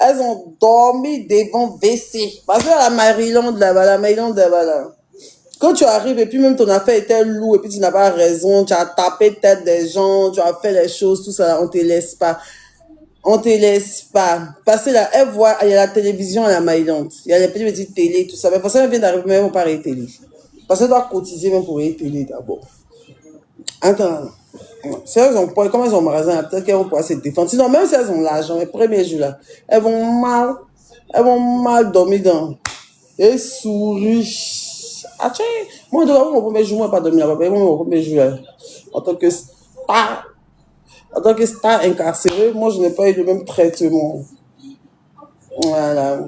Elles ont dormi devant WC. Parce que la Maryland là-bas. Quand tu arrives et puis même ton affaire était lourde et puis tu n'as pas raison, tu as tapé tête des gens, tu as fait les choses, tout ça, on te laisse pas. On te laisse pas. Parce que là, elle voit, il y a la télévision à la Maryland. Il y a les petites télé, tout ça. Mais parce qu'elle vient d'arriver, mais elles vont pas regarder télé. Parce qu'elle doit cotiser même pour regarder télé d'abord. Attends. Si elles ont pas, comme elles ont magasin, peut-être qu'elles vont pouvoir se défendre. Sinon, même si elles ont l'argent, les premiers jours là, elles vont mal dormir dans. Et sourire. Ah, tiens, moi, mon premier jour, moi, pas dormir là-bas. Moi, mon premier jour là, en tant que star, incarcéré, moi, je n'ai pas eu le même traitement. Voilà.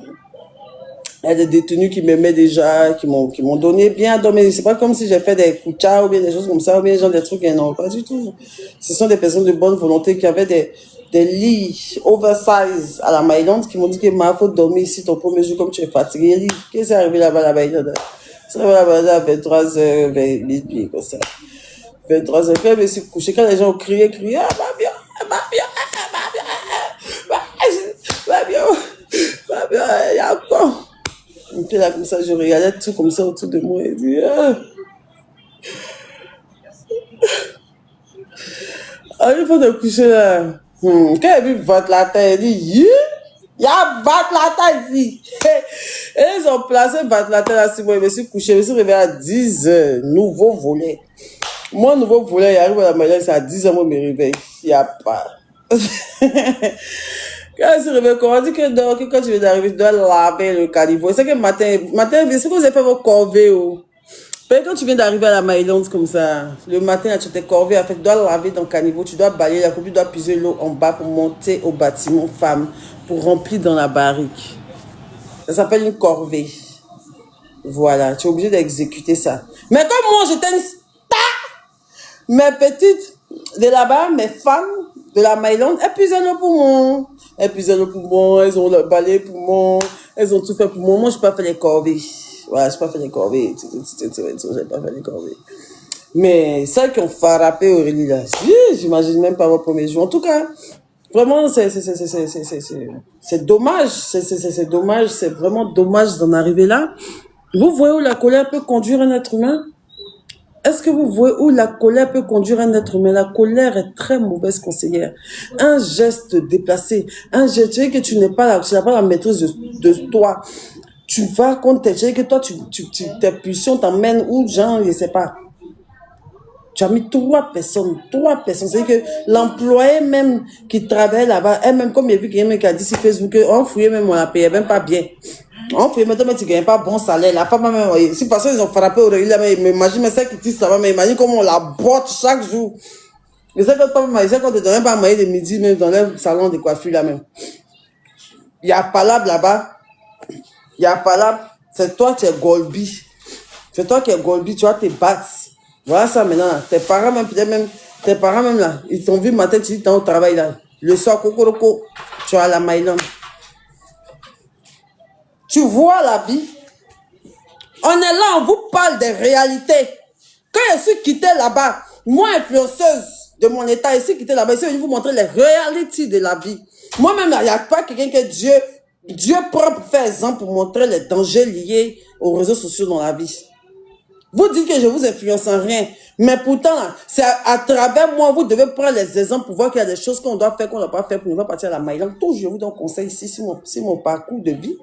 Il y a des détenus qui m'aimaient déjà, qui m'ont donné bien à dormir. C'est pas comme si j'ai fait des kucha ou bien des choses comme ça, ou bien genre des trucs, non, pas du tout. Ce sont des personnes de bonne volonté qui avaient des lits oversize à la Maryland qui m'ont dit que ma faut dormir ici ton premier jour comme tu es fatigué. Qu'est-ce qui est arrivé là-bas, la Maryland? C'est là-bas à 23h, 20h, comme ça. 23h, je me suis couché. Quand les gens ont crié, ah, va bien, il y a quoi? Et puis là, comme ça, je regardais tout comme ça autour de moi et dit, il faut te coucher là. Quand elle a vu votre la tête, elle dit, il y a votre la tête ici. Et ils ont placé votre la tête là, si moi, je me suis couché, je me suis réveillé à 10h, nouveau volet. Moi, nouveau volet, il arrive à la maison, c'est à 10h, moi, je me réveille. Il n'y a pas. Quand je me réveille, on dit que quand tu viens d'arriver, tu dois laver le caniveau. C'est que matin, c'est que vous avez fait vos corvées. Quand tu viens d'arriver à la Maryland comme ça, le matin, là, tu t'es corvé, en fait, tu dois laver ton caniveau, tu dois balayer la coupe, tu dois puiser l'eau en bas pour monter au bâtiment femme, pour remplir dans la barrique. Ça s'appelle une corvée. Voilà, tu es obligé d'exécuter ça. Mais comme moi, j'étais une star, mes petites de là-bas, mes femmes de la Maryland, elles puisaient le poumon. Elles ont le balai poumon, elles ont tout fait pour moi. Moi, je n'ai pas fait les corvées. Voilà, je n'ai pas fait les corvées. J'ai pas fait les corvées. Mais celles qui ont frappé Aurélie là, j'imagine même pas mon premier jour. En tout cas, vraiment, c'est dommage. C'est dommage. C'est vraiment dommage d'en arriver là. Vous voyez où la colère peut conduire un être humain? Est-ce que vous voyez où la colère peut conduire un être humain? La colère est très mauvaise conseillère. Un geste déplacé, un geste, tu sais que tu n'as pas la maîtrise de toi. Tu vas contre tes, tu sais que toi, tes pulsions t'emmènent où, genre, je sais pas. Tu as mis trois personnes. C'est-à-dire que l'employé même qui travaille là-bas, elle-même, comme il y a vu quelqu'un qui a dit sur Facebook, on fouillait même, on la payait même pas bien. On fait maintenant, mais tu gagnes pas bon salaire. La femme, même, si parce qu'ils ont frappé Aurélie, là, mais imagine, mais celle qui tisse là-bas, mais imagine comment on la botte chaque jour. Mais c'est que toi, mais c'est qu'on te donne pas manger de midi, même dans le salon de coiffure, là, même. Il y a Palab là-bas. Il y a Palab. C'est toi qui es Golby. C'est toi qui es Golby, tu vas te battre. Voilà ça maintenant, là. Tes parents, même, peut-être même, là, ils t'ont vu matin, tu dis, t'es au travail, là. Le soir, coco, tu es à la Maryland. Tu vois la vie. On est là, on vous parle des réalités. Quand je suis quittée là-bas, moi, influenceuse de mon état, je suis quittée là-bas, je suis venue vous montrer les réalités de la vie. Moi-même, il n'y a pas quelqu'un que Dieu prend pour faire exemple, pour montrer les dangers liés aux réseaux sociaux dans la vie. Vous dites que je vous influence en rien, mais pourtant, c'est à travers moi, vous devez prendre les exemples pour voir qu'il y a des choses qu'on doit faire, qu'on ne doit pas faire pour ne pas partir à la Maryland. Toujours, je vous donne conseil ici sur mon parcours de vie.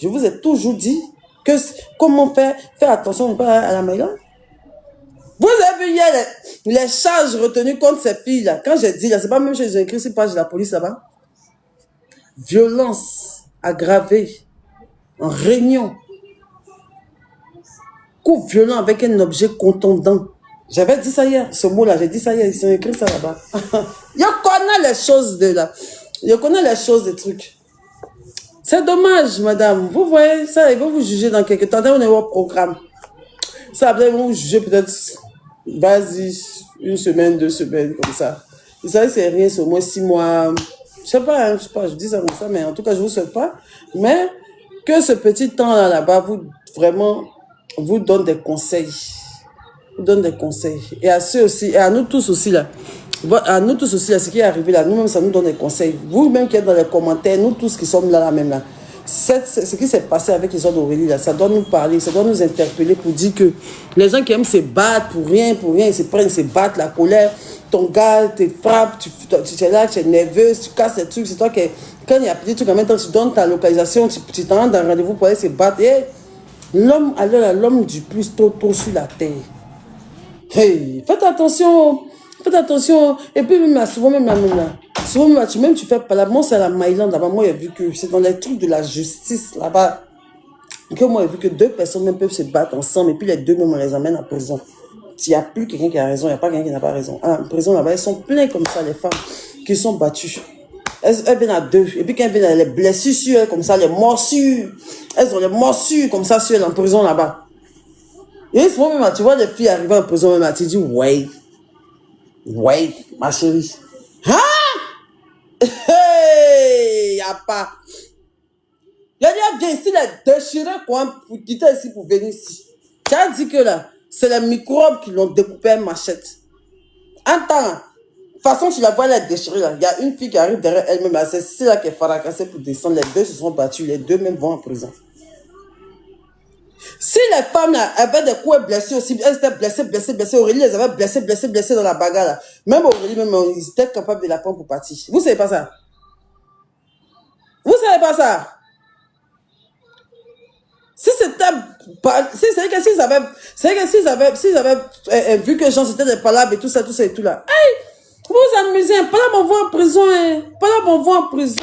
Je vous ai toujours dit que comment faire attention à la Maryland. Vous avez vu hier les charges retenues contre ces filles-là. Quand j'ai dit, là, c'est pas même chose, j'ai écrit sur page de la police là-bas. Violence aggravée en réunion. Coup violent avec un objet contondant. J'avais dit ça hier, ce mot-là, j'ai dit ça hier, ils ont écrit ça là-bas. Je connais les choses de là. Je connais les choses des trucs. C'est dommage, madame. Vous voyez, ça, ils vont vous juger dans quelques temps. On est au programme. Ça, après, ils vont vous juger peut-être, vas-y, 1 semaine, 2 semaines, comme ça. Vous savez, c'est rien, c'est au moins 6 mois. Je sais pas, je dis ça comme ça, mais en tout cas, je vous souhaite pas. Mais que ce petit temps-là, là-bas, vous donne des conseils. Vous donne des conseils. Et à ceux aussi, et à nous tous aussi, là. À nous tous aussi, là, ce qui est arrivé là, nous-mêmes, ça nous donne des conseils. Vous-même qui êtes dans les commentaires, nous tous qui sommes là, même là, ce qui s'est passé avec les autres d'Aurélie, là, ça doit nous parler, ça doit nous interpeller pour dire que les gens qui aiment se battre pour rien, ils se prennent, se battent, la colère, ton gars te frappe, tu es là, tu es nerveuse, tu casses les trucs, c'est toi qui, quand il y a des trucs en même temps, tu donnes ta localisation, tu t'en rends dans un rendez-vous pour aller se battre. Et l'homme, alors l'homme du plus tôt sur la terre. Hey, faites attention. Faites attention. Et puis, même là, souvent, même là, souvent, même tu fais pas là. Moi, c'est à la Maïlande, là-bas. Moi, j'ai vu que c'est dans les trucs de la justice, là-bas. Que moi, j'ai vu que deux personnes même peuvent se battre ensemble. Et puis, les deux, même, on les amène en prison. S'il n'y a plus quelqu'un qui a raison, il n'y a pas quelqu'un qui n'a pas raison. En prison, là-bas, elles sont pleines comme ça, les femmes qui sont battues. Elles viennent à deux. Et puis, quand elles viennent, les blessures sur elles, comme ça, les morsures. Elles ont les morsures, comme ça, sur elles, en prison, là-bas. Et souvent, même, tu vois les filles arriver en prison, même, tu dis, wait, ma chérie. Hein? Hey, y a pas. Il a dit, viens ici, les déchiré pour quitter ici pour venir ici. Tu as dit que là, c'est les microbes qui l'ont découpé à machette. Attends, de toute façon, tu la vois, elle est déchirée là. Il y a une fille qui arrive derrière elle-même, c'est celle là qui est fracassée pour descendre. Les deux se sont battus, les deux même vont en prison. Si les femmes là avaient des coups blessés aussi, elles étaient blessées, Aurélie les avait blessées dans la bagarre là. Même Aurélie, même, ils étaient capables de la prendre pour partir. Vous savez pas ça? Vous savez pas ça? Si c'était si c'est que s'ils avaient vu que les gens c'était des palabres et tout ça et tout là. Hey, vous vous amusez, pas là m'envoie en prison, hein. Pas là m'envoie en prison.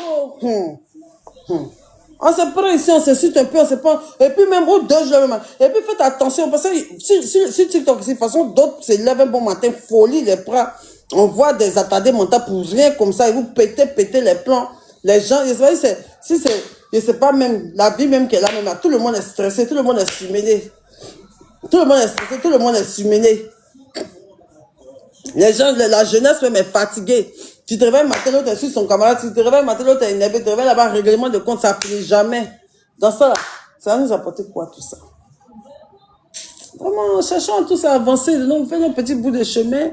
On se prend ici, on se cite un peu, on se prend. Et puis même aux 2 jours même. Et puis faites attention, parce que sur TikTok, de toute façon, d'autres se lèvent un bon matin, folie, les bras. On voit des attardés mentaux pour rien comme ça, et vous pétez les plans. Les gens, je sais pas même, la vie même qu'elle a même, tout le monde est stressé, tout le monde est surmené. Tout le monde est stressé, tout le monde est surmené. Les gens, la jeunesse même est fatiguée. Tu te réveilles matin, l'autre est sur son camarade, tu te réveilles matin, l'autre est énervé, tu te réveilles là-bas, règlement de compte, ça finit jamais. Dans ça, là, ça va nous apporter quoi tout ça? Vraiment, cherchons tous à avancer, on fait nos petits bouts de chemin,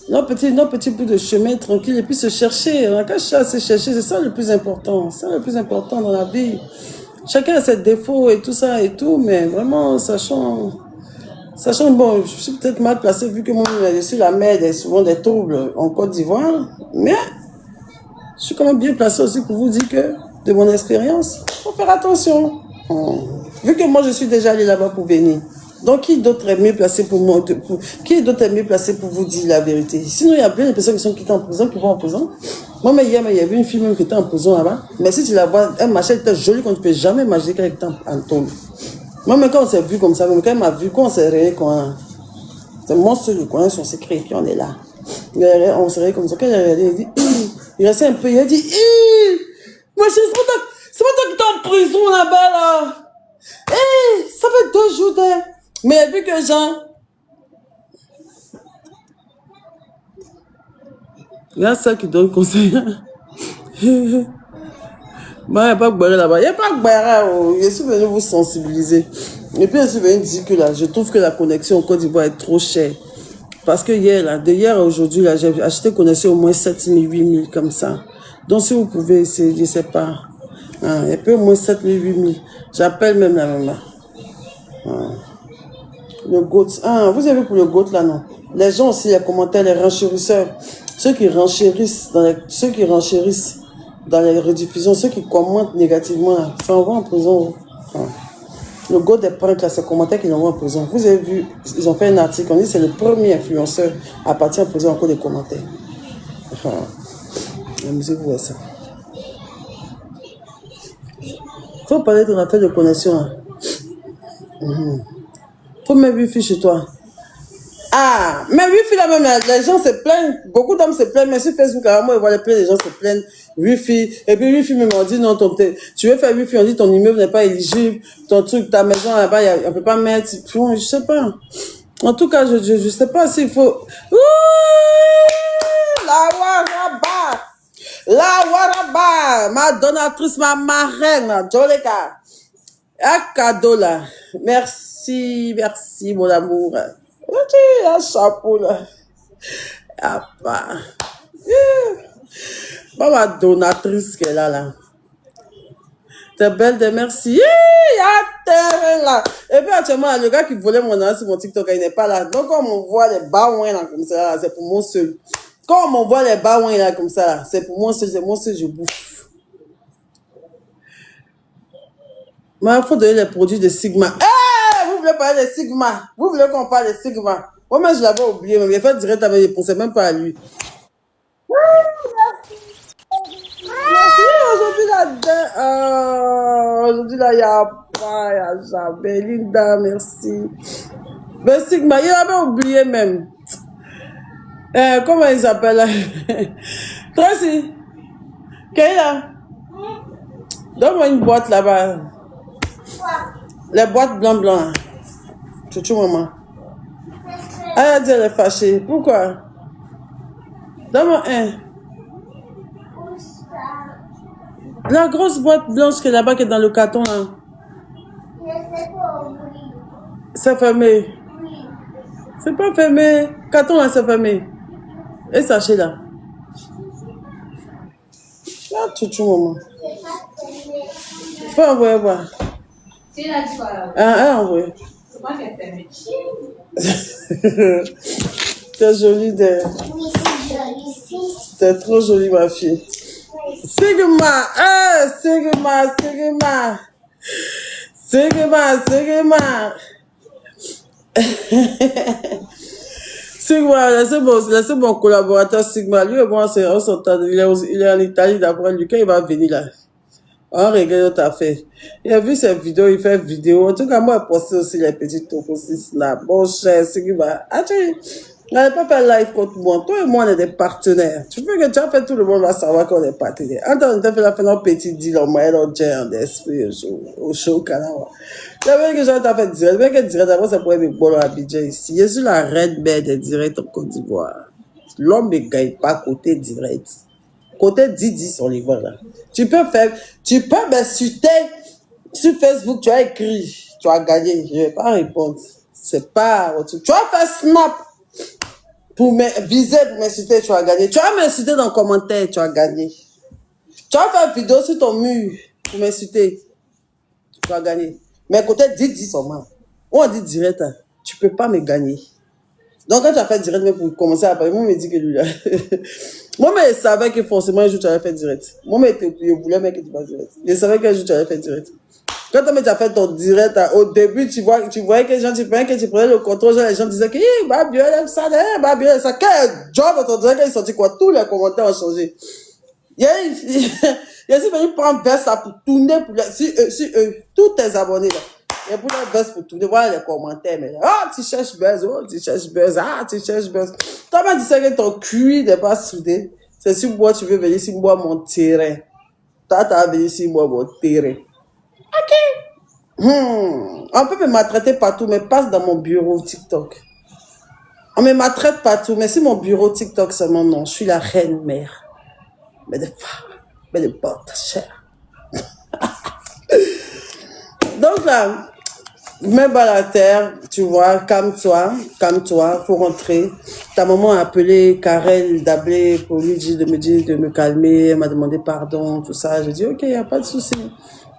nos petits bouts de chemin tranquille, et puis se chercher. On a qu'à se chercher, c'est ça le plus important. C'est ça le plus important dans la vie. Chacun a ses défauts et tout ça et tout, mais vraiment, sachant, bon, je suis peut-être mal placé vu que moi, je suis la mère des souvent des troubles en Côte d'Ivoire, mais je suis quand même bien placé aussi pour vous dire que, de mon expérience, il faut faire attention. Vu que moi, je suis déjà allé là-bas pour venir. Donc, qui d'autre est mieux placé pour moi, qui d'autre est mieux placé pour vous dire la vérité? Sinon, il y a plein de personnes qui sont quittées en prison, qui vont en prison. Moi, mais hier, il y avait une fille même qui était en prison là-bas. Mais si tu la vois, elle marchait, elle était jolie, qu'on ne peut jamais imaginer qu'elle était en tôle. Moi, mais quand on s'est vu comme ça, même quand elle m'a vu, quand on s'est réveillé, c'est moi seul qui connais son secret, et puis on est là. On s'est réveillé comme ça, quand elle a regardé, il dit, il restait un peu, il a dit, moi, c'est pas toi qui t'es en prison là-bas, là. Ça fait 2 jours, mais vu que Jean, il y a ça qui donne conseil. Bah, il n'y a pas de barrière là-bas. Il n'y a pas de barrière. Je suis venu vous sensibiliser. Et puis, je suis venu dire que là, je trouve que la connexion en Côte d'Ivoire est trop chère. Parce que hier, là, d'hier à aujourd'hui, là, j'ai acheté connexion au moins 7 000, 8 000 comme ça. Donc, si vous pouvez essayer, je ne sais pas. Et puis, au moins 7 000, 8 000. J'appelle même la maman. Le GOAT. Vous avez vu pour le GOAT là, non? Les gens aussi, les commentaires, les renchérisseurs. Ceux qui renchérissent dans les rediffusions, ceux qui commentent négativement, là, ça envoie en prison. Le GOAT des princes, là, ces commentaires qu'ils envoient en prison. Vous avez vu, ils ont fait un article, on dit que c'est le premier influenceur à partir en prison en cours des commentaires. Amusez-vous à ça. Faut parler de affaire de connexion. Hein. Faut mettre Wi-Fi chez toi. Mais Wi-Fi là même, les gens se plaignent, beaucoup d'hommes se plaignent, mais sur Facebook, là, moi, je vois plein de gens se plaignent, Wi-Fi, et puis Wi-Fi même, on dit non, tu veux faire Wi-Fi, on dit ton immeuble n'est pas éligible, ton truc, ta maison là-bas, on peut pas mettre, je sais pas. En tout cas, je sais pas s'il faut... La Waraba, ma donatrice, ma marraine, Joleka. Un cadeau là. Merci, mon amour. Un chapeau là. Ah, bah. Pas ma donatrice qu'elle a là. T'es belle de merci. Là. Et puis actuellement, le gars qui volait mon nom sur mon TikTok, il n'est pas là. Donc, quand on m'envoie les baouins là comme ça, c'est pour mon seul. Quand on m'envoie les baouins là comme ça, c'est pour mon seul, c'est mon seul, je bouffe. Mais il faut donner les produits de Sigma. Vous voulez parler de Sigma? Vous voulez qu'on parle de Sigma? Moi, je l'avais oublié, mais il a fait direct avec, il ne pensait même pas à lui. Merci, aujourd'hui là, il n'y a pas, il n'y a jamais. Linda, merci. Mais Sigma, il avait oublié même. Comment il s'appelle là? Tracy, Kayla, donne-moi une boîte là-bas. Les boîtes blanc. Chouchou maman. Elle a dit elle est fâchée. Pourquoi? Donne-moi un. La grosse boîte blanche qui est là-bas, qui est dans le carton là. C'est fermé. C'est pas fermé. Carton là, c'est fermé. Et sachet là. Là, chouchou maman. Faut envoyer voir. Ah, envoyer. T'es jolie de... T'es trop jolie ma fille. Sigma, Sigma. Sigma, laissez mon collaborateur Sigma. Lui et moi, il est en Italie d'après lui. Quand il va venir là, on regarde notre affaire. Il a vu ses vidéos, il fait vidéo. En tout cas, moi, je poste aussi les petits trucs aussi, Snap. Bon, cher, Sigma. Tu n'allais pas faire live contre moi. Toi et moi, on est des partenaires. Tu veux que tu as fait, tout le monde va savoir qu'on est partenaires. Attends, on t'a fait notre petit deal, on m'a aidé en d'esprit au show Kanawa. Tu veux que j'en fait direct. Tu veux que direct, après, ça pourrait être bon à Abidjan ici. Je suis la reine mère des directs en Côte d'Ivoire. L'homme ne gagne pas côté direct. Côté Didi sur les voix là. Tu peux m'insulter sur Facebook, tu as écrit, tu as gagné. Je ne vais pas répondre. C'est pas, tu vas faire snap. Pour me viser, pour m'insulter, tu as gagné. Tu vas m'insulter dans le commentaire, tu as gagné. Tu vas faire une vidéo sur ton mur pour m'insulter, tu as gagné. Mais côté Didi seulement, on dit direct, hein, tu ne peux pas me gagner. Donc quand tu as fait direct, même pour commencer à parler, moi, me dit que lui là. Moi, je savais que forcément un jour tu allais faire direct. Moi, je voulais même que tu fasses direct. Je savais qu'un jour tu allais faire direct. Quand tu as fait ton direct, au début, tu voyais que les gens, tu prenais le contrôle, les gens disaient que, Babio, elle aime ça, Babio, elle aime ça. Quel job, ton direct, ils sont dit quoi? Tous les commentaires ont changé. Il y a venu prendre veste là pour tourner, tous tes abonnés là. Il y a pour la veste pour tourner, voilà les commentaires, mais là, tu cherches buzz, tu cherches buzz. Toi, tu sais que ton cuir n'est pas soudé. C'est si moi, tu veux venir sur moi, mon terrain. Toi, tu as venu sur moi, mon terrain. Ok. On peut me maltraiter partout, mais passe dans mon bureau TikTok. On me maltraite partout, mais si mon bureau TikTok seulement, non. Je suis la reine mère. Mais de femmes, mais de porte chère. Donc là, mets bas la terre, tu vois, calme-toi, faut rentrer. Ta maman a appelé Karel d'appeler pour lui dire de me calmer, elle m'a demandé pardon, tout ça. J'ai dit, ok, il n'y a pas de souci.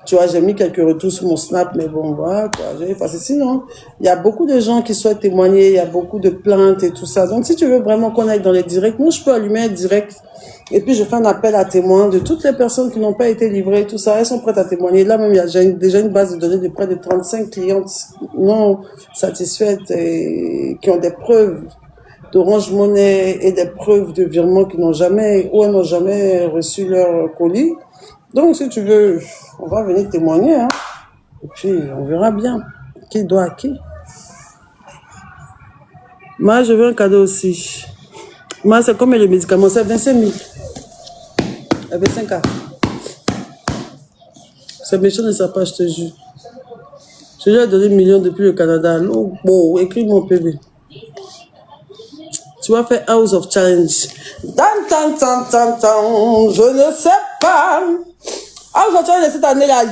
Tu vois, j'ai mis quelques retours sur mon Snap, mais bon, voilà, quoi. Parce que sinon, il y a beaucoup de gens qui souhaitent témoigner, il y a beaucoup de plaintes et tout ça. Donc, si tu veux vraiment qu'on aille dans les directs, moi, je peux allumer un direct. Et puis, je fais un appel à témoins de toutes les personnes qui n'ont pas été livrées, tout ça. Elles sont prêtes à témoigner. Là, même, il y a déjà une base de données de près de 35 clientes non satisfaites et qui ont des preuves d'Orange Money et des preuves de virement qui n'ont jamais, ou elles n'ont jamais reçu leur colis. Donc, si tu veux, on va venir témoigner, hein. Et puis, on verra bien qui doit à qui. Moi, je veux un cadeau aussi. Moi, c'est comme les médicaments, c'est 25 000. 25 ans. C'est méchant de sa part, je te jure. Je lui ai donné 1 million depuis le Canada. Oh, bon, écris mon PV. Tu vas faire House of Challenge. Je ne sais pas. House of Challenge cette année-là.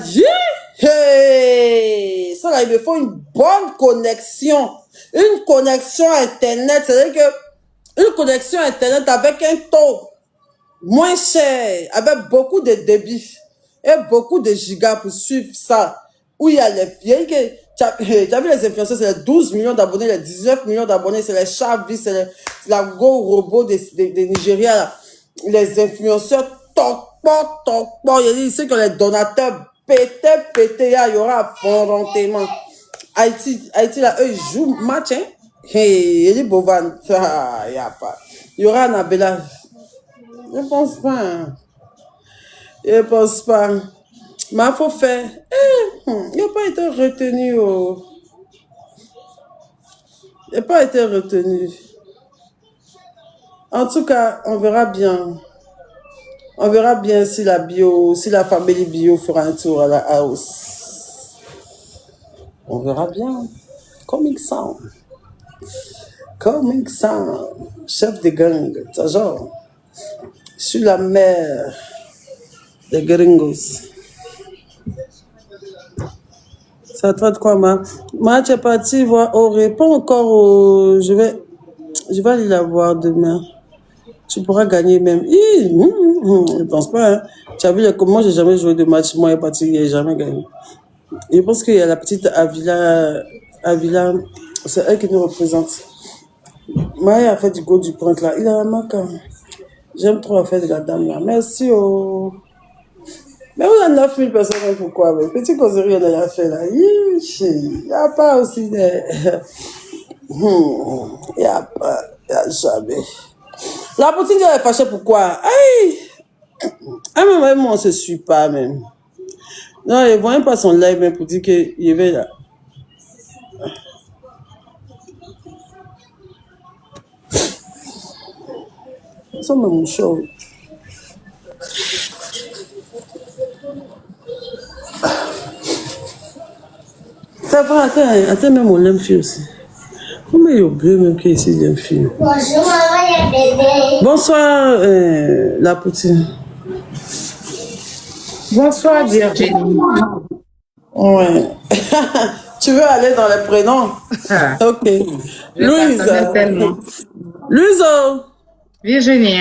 Ça, là, il me faut une bonne connexion. Une connexion Internet. C'est-à-dire que Une connexion Internet avec un taux moins cher, avec beaucoup de débit et beaucoup de gigas pour suivre ça. Où il y a les vieilles que tu as vu les influenceurs, c'est les 12 millions d'abonnés, les 19 millions d'abonnés, c'est les Chavis, c'est la Go Robot de Nigeria, là. Les influenceurs toc, il y a ceux qui ont les donateurs pété, il y aura affrontement. Haïti, là, eux, ils jouent match, hein. Hey, il est Bovan, il y a pas. Il y aura Annabella. Je pense pas. Hein. Je pense pas. Mais il faut faire. Il n'a pas été retenu. Oh. Il n'a pas été retenu. En tout cas, on verra bien. On verra bien si la famille bio fera un tour à la house. On verra bien. Coming soon. Coming soon. Chef de gang. Genre. Sur la mer des gringos. Ça traite quoi, ma tu es parti voir. Oh, réponds encore au. Je vais aller la voir demain. Tu pourras gagner même. Je pense pas. Hein. Tu as vu comment j'ai jamais joué de match. Moi, elle est partie, il n'a jamais gagné. Je pense qu'il y a la petite Avila. C'est elle qui nous représente. Maya a fait du go du pointe là. Il a la marque. J'aime trop la fête de la dame là. Merci. Oh. Mais où il y a 9000 personnes, pourquoi? Mais petit causerie, on a fait là. Il n'y a pas aussi des. Il n'y a pas. Il n'y a jamais. La poutine, elle est fâchée pourquoi? Aïe! Même moi, on ne se suit pas même. Non, il ne voit même pas son live même pour dire qu'il y avait là. Ça me mon show. Ça va, attends, même on l'aime fille aussi. Comment il y a bleu même qui est ici, l'aime fille? Bonjour, maman, il y a bébé. Bonsoir, la poutine. Bonsoir, Virginie. Ouais. Tu veux aller dans les prénoms? Ok. Louise. Louise. Virginie.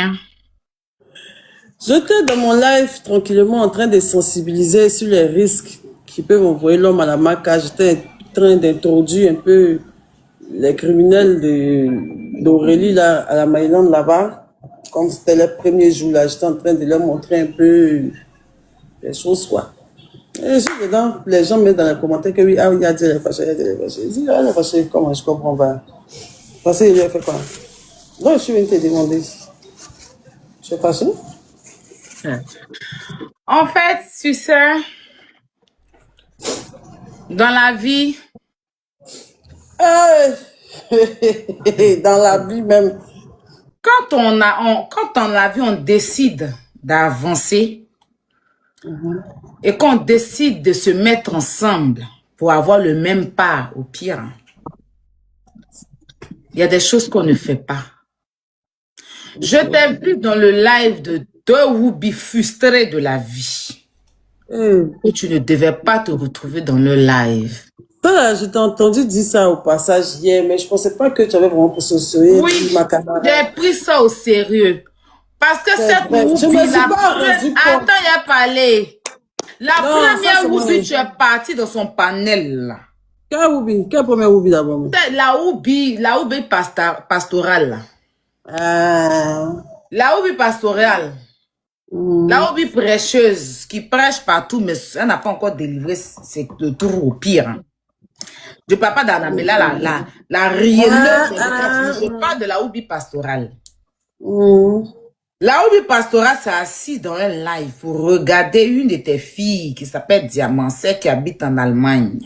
J'étais dans mon live tranquillement en train de sensibiliser sur les risques qui peuvent envoyer l'homme à la maca. J'étais en train d'introduire un peu les criminels d'Aurélie là, à la Maïlande là-bas. Comme c'était les premiers jours là, j'étais en train de leur montrer un peu les choses quoi. Et dedans, les gens mettent dans les commentaires que oui, il y a dit les fâchés, il y a dit les fâchés. Je dis, les fâchés, comment je comprends pas. Parce qu'il a fait quoi? Donc je suis venue te demander. Je suis fâchée? En fait, tu sais, dans la vie. Dans la vie même. Quand dans la vie, on décide d'avancer et qu'on décide de se mettre ensemble pour avoir le même pas, au pire, il y a des choses qu'on ne fait pas. Je t'ai vu dans le live de 2 Woubi frustrés de la vie. Et tu ne devais pas te retrouver dans le live. Je t'ai entendu dire ça au passage hier, mais je ne pensais pas que tu avais vraiment pour ce sourire. Oui, j'ai pris ça au sérieux. Parce que cette Woubi, attends, il a parlé. La première Woubi, tu es parti dans son panel. Quelle Woubi? Quelle première Woubi d'abord? La Woubi pastorale. La Woubi pastorale. La Woubi prêcheuse qui prêche partout, mais elle n'a pas encore délivré le tour au pire. Je ne parle pas d'Annabella, la rielleuse. Je parle de la Woubi pastorale. La Woubi pastorale s'est assise dans un live pour regarder une de tes filles qui s'appelle Diamancé qui habite en Allemagne.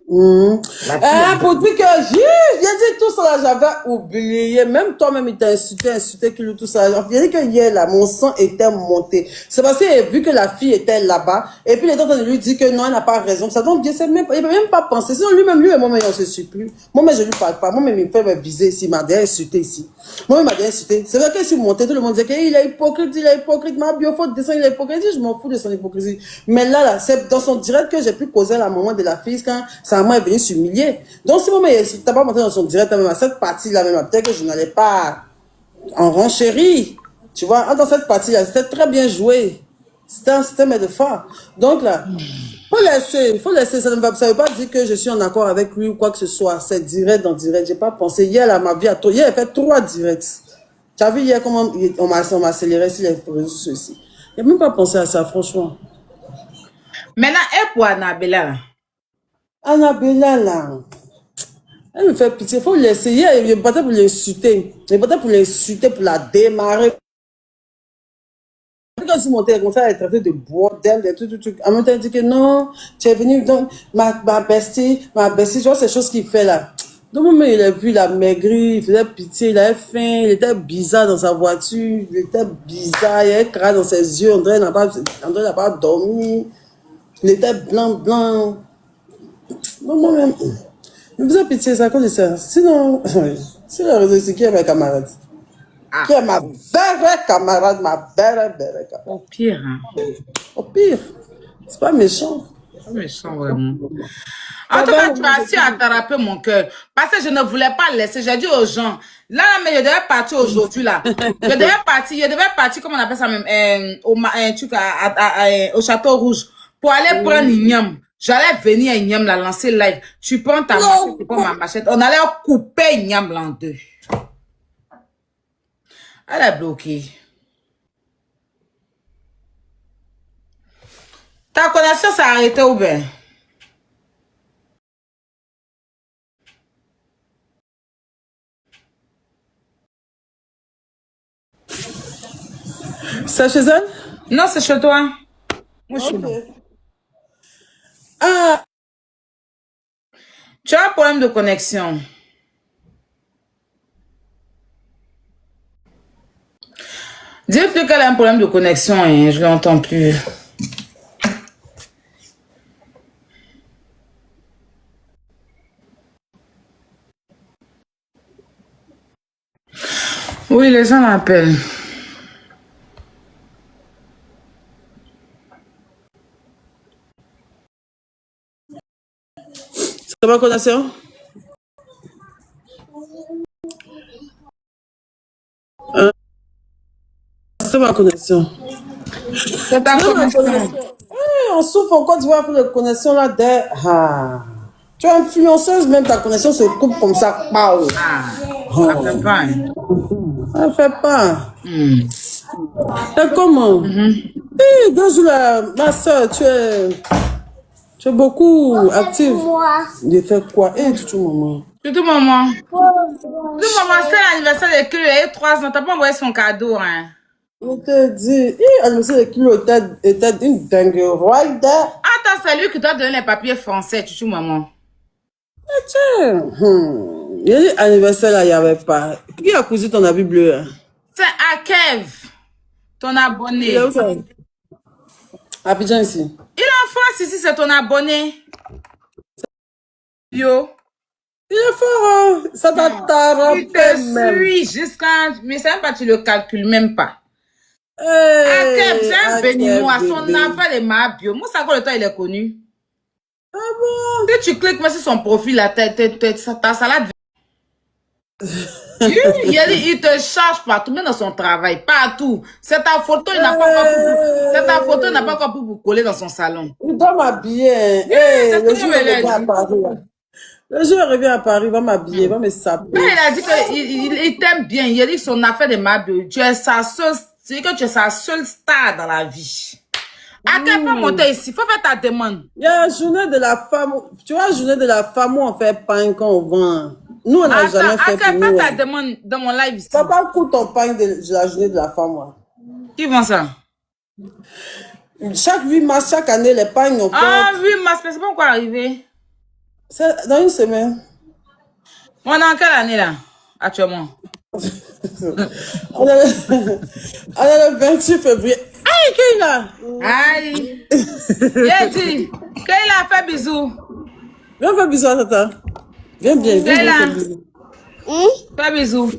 Pour dire que j'ai dit tout ça là, j'avais oublié. Même toi-même, il t'a insulté que tout ça. J'ai dit que hier là, mon sang était monté. C'est parce qu'il a vu que la fille était là-bas. Et puis les autres lui dit que non, elle n'a pas raison. Ça donc Dieu sait même, il ne peut même pas penser. Sinon lui-même, lui et moi-même, on ne se suit plus. Moi-même, je ne lui parle pas. Moi-même, il me fait me viser ici. Il m'a déjà insulté ici. Moi-même, il m'a déjà insulté. C'est vrai que je suis monté, tout le monde disait qu'il est hypocrite, ma biofaute descend, il est hypocrite. Je m'en fous de son hypocrisie. Mais là, c'est dans son direct que j'ai pu causer la maman de la fille quand sa maman est venue s'humilier. Donc, si maman, t'as pas montré dans son direct, même à cette partie-là, même peut-être que je n'allais pas en renchérir. Tu vois, dans cette partie-là, c'était très bien joué. C'était un de phare. Donc là, faut laisser. Ça ne veut pas dire que je suis en accord avec lui ou quoi que ce soit. C'est direct dans direct. J'ai pas pensé. Hier, là, ma vie a trop. Hier, elle fait 3 directs. Tu as vu hier comment on m'a accéléré sur les réseaux sociaux. Je n'ai même pas pensé à ça, franchement. Maintenant, et pour Annabella, là? Annabella, là. Elle me fait pitié. Il faut l'essayer. Il est peut-être pour l'insulter. Il est peut-être pour l'insulter, pour la démarrer. Quand je montais comme ça, elle est traitée de bordel, des trucs. En même temps, elle dit que non, tu es venu, donc, ma bestie, tu vois ces choses qu'il fait là. Donc, moment, il a vu la maigrie, il faisait pitié, il avait faim, il était bizarre dans sa voiture, il était bizarre, il avait crasse dans ses yeux, André n'a pas dormi, il était blanc. Donc, moi-même, je me faisais pitié, c'est à cause de ça. Sinon, c'est le réseau, c'est qui est mes camarades? Qui est ma vraie camarade, ma vraie camarade. Au pire, hein. Au pire, c'est pas méchant. Pas méchant, vraiment. En tout cas, tu as su attraper mon cœur. Parce que je ne voulais pas laisser. J'ai dit aux gens, là, mais je devais partir aujourd'hui, là. Je devais partir, comment on appelle ça même, au Château Rouge, pour aller prendre Ignam. J'allais venir à Ignam, la lancer live. Tu prends ta machette, tu prends ma machette. On allait couper Ignam en deux. Elle est bloquée. Ta connexion s'est arrêtée ou bien? C'est chez elle? Non, c'est chez toi. Moi, je suis là. Ah, Tu as un problème de connexion. Dis-lui qu'elle a un problème de connexion et je ne l'entends plus. Oui, les gens m'appellent. c'est ma connexion? C'est ma connexion. C'est ta connexion. On souffre encore du voir de connexion là. Tu es influenceuse, même ta connexion se coupe comme ça. Pow. Ah, ça fait pas. Hein. Elle fait pas. C'est comment? Dans ma soeur, tu es beaucoup active. Il fait quoi? Tout maman. Surtout maman. Surtout maman, c'est l'anniversaire de Kilo. Il y a eu 3 ans. T'as pas envoyé son cadeau, hein? On te dit, l'anniversaire de Kilo était une dingue. Attends, c'est lui qui t'a donné les papiers français, chouchou maman. Tiens, il y a eu anniversaire là, il n'y avait pas. Qui a cousu ton habit bleu? Hein? C'est Akev, ton abonné. Il est où ça? Abidjan ici. Il est en France ici, c'est ton abonné. Yo. Il est fort, hein? Ça t'a Il te suit jusqu'à... Mais ça même pas, tu le calcules même pas. Akeb, c'est un béninois. Son enfant est ma bio. Moi, ça quoi le temps il est connu. Ah bon? Si tu cliques sur son profil, là, ta salade. Il te charge partout, même dans son travail, partout. C'est ta photo, il n'a pas encore pu vous coller dans son salon. Il doit m'habiller. Le jour où il revient à Paris. Le jour où il revient à Paris, il va m'habiller, il va me saper. Il a dit qu'il t'aime bien. Il a dit que son affaire de ma bio, tu es sa seule star dans la vie. À quel point monter ici? Faut faire ta demande. Il y a la journée de la femme. Tu vois, la journée de la femme où on fait pain quand on vend. Nous, on n'a jamais fait pour nous. Fais ta demande dans mon live ici. Papa coûte ton pain de la journée de la femme. Moi. Qui vend ça? Chaque 8 mars, chaque année, les pains n'ont pas. Ah, 8 mars, mais c'est pas encore arrivé. C'est dans une semaine. On est en quelle année là, actuellement? On est le 28 février. Aïe, qui est là? Aïe. Yeti, qui là? Fais bisous. Viens faire bisous à tata. Viens bien, viens faire bisous. Fais bisous.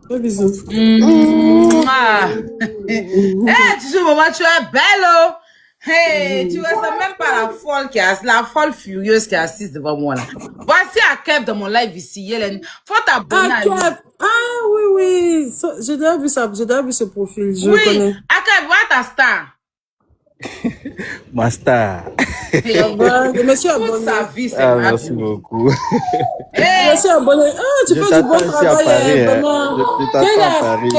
Fais bisous. Ah. Tu joues, maman, tu es belle, oh. Hey, tu vois, c'est même pas la folle la folle furieuse qui est assise devant moi là. Voici Akeb dans mon live ici. Faut t'abonner à lui. Ah oui, oui. J'ai déjà vu ça, j'ai déjà vu ce profil. Je le connais. Akeb, vois ta star. Ma star. Monsieur abonné. Sa vie, c'est merci beaucoup. Hey. Monsieur abonné. Ah, tu fais du bon travail. Je t'attends à Paris.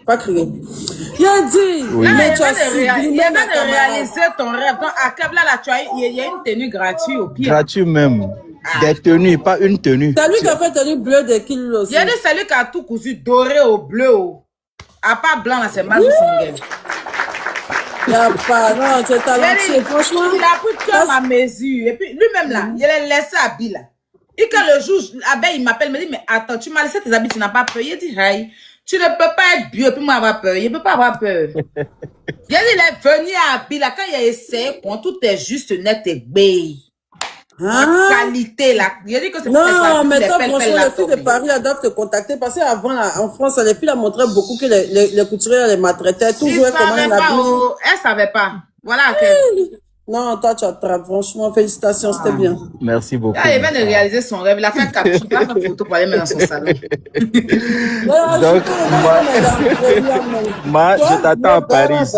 Pas crier. Il a dit, oui. Mais tu as il y a de réaliser ton rêve. Donc, à Kabla, là, il y a une tenue gratuite au pire. Gratuit même. Des tenues, pas une tenue. C'est lui qui a fait tenue bleue de Kill aussi. Il y a des celui qui a tout cousu doré au bleu. À part blanc, là, c'est mal single. Il n'y a pas, non, c'est talentueux, franchement. Il a pris comme à mesure. Et puis, lui-même, là, il a laissé habit, là. Et quand le jour, il m'appelle, il me dit, mais attends, tu m'as laissé tes habits, tu n'as pas peur. Il dit, hey, tu ne peux pas être bio, puis moi avoir peur. Il ne peut pas avoir peur. Il est venu à habit, là, quand il a essayé, quand tout est juste net et bé. Qualité, là. Il a dit que c'est non, mais toi, franchement, les filles de Paris, elles doivent te contacter. Parce qu'avant, en France, les filles, elles montraient beaucoup que les couturiers les maltraitaient. Toujours comment elle savait pas. Voilà. Non, toi, tu as travaillé. Franchement, félicitations, c'était bien. Merci beaucoup. Il vient de réaliser son rêve. Il a fait capture, il a fait photo pour aller mettre dans son salon. Donc, moi, je t'attends à Paris ici.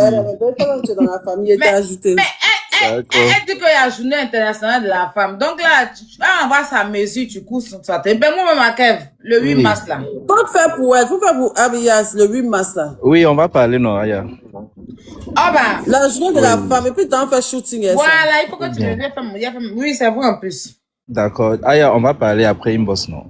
Dans la famille, mais elle dit qu'il y a la journée internationale de la femme. Donc là, tu envoies sa mesure, tu cours sur toi. Ben moi-même à Kev, le 8 mars là. Faut faire pour elle, faut faire pour Abiyas, le 8 mars là. Oui, on va parler, non, Aya. Ah bah. La journée de la femme, et puis tu en fais shooting. Voilà, il faut que tu me dises. Oui, c'est vrai en plus. D'accord. Aya, on va parler après une bosse, non?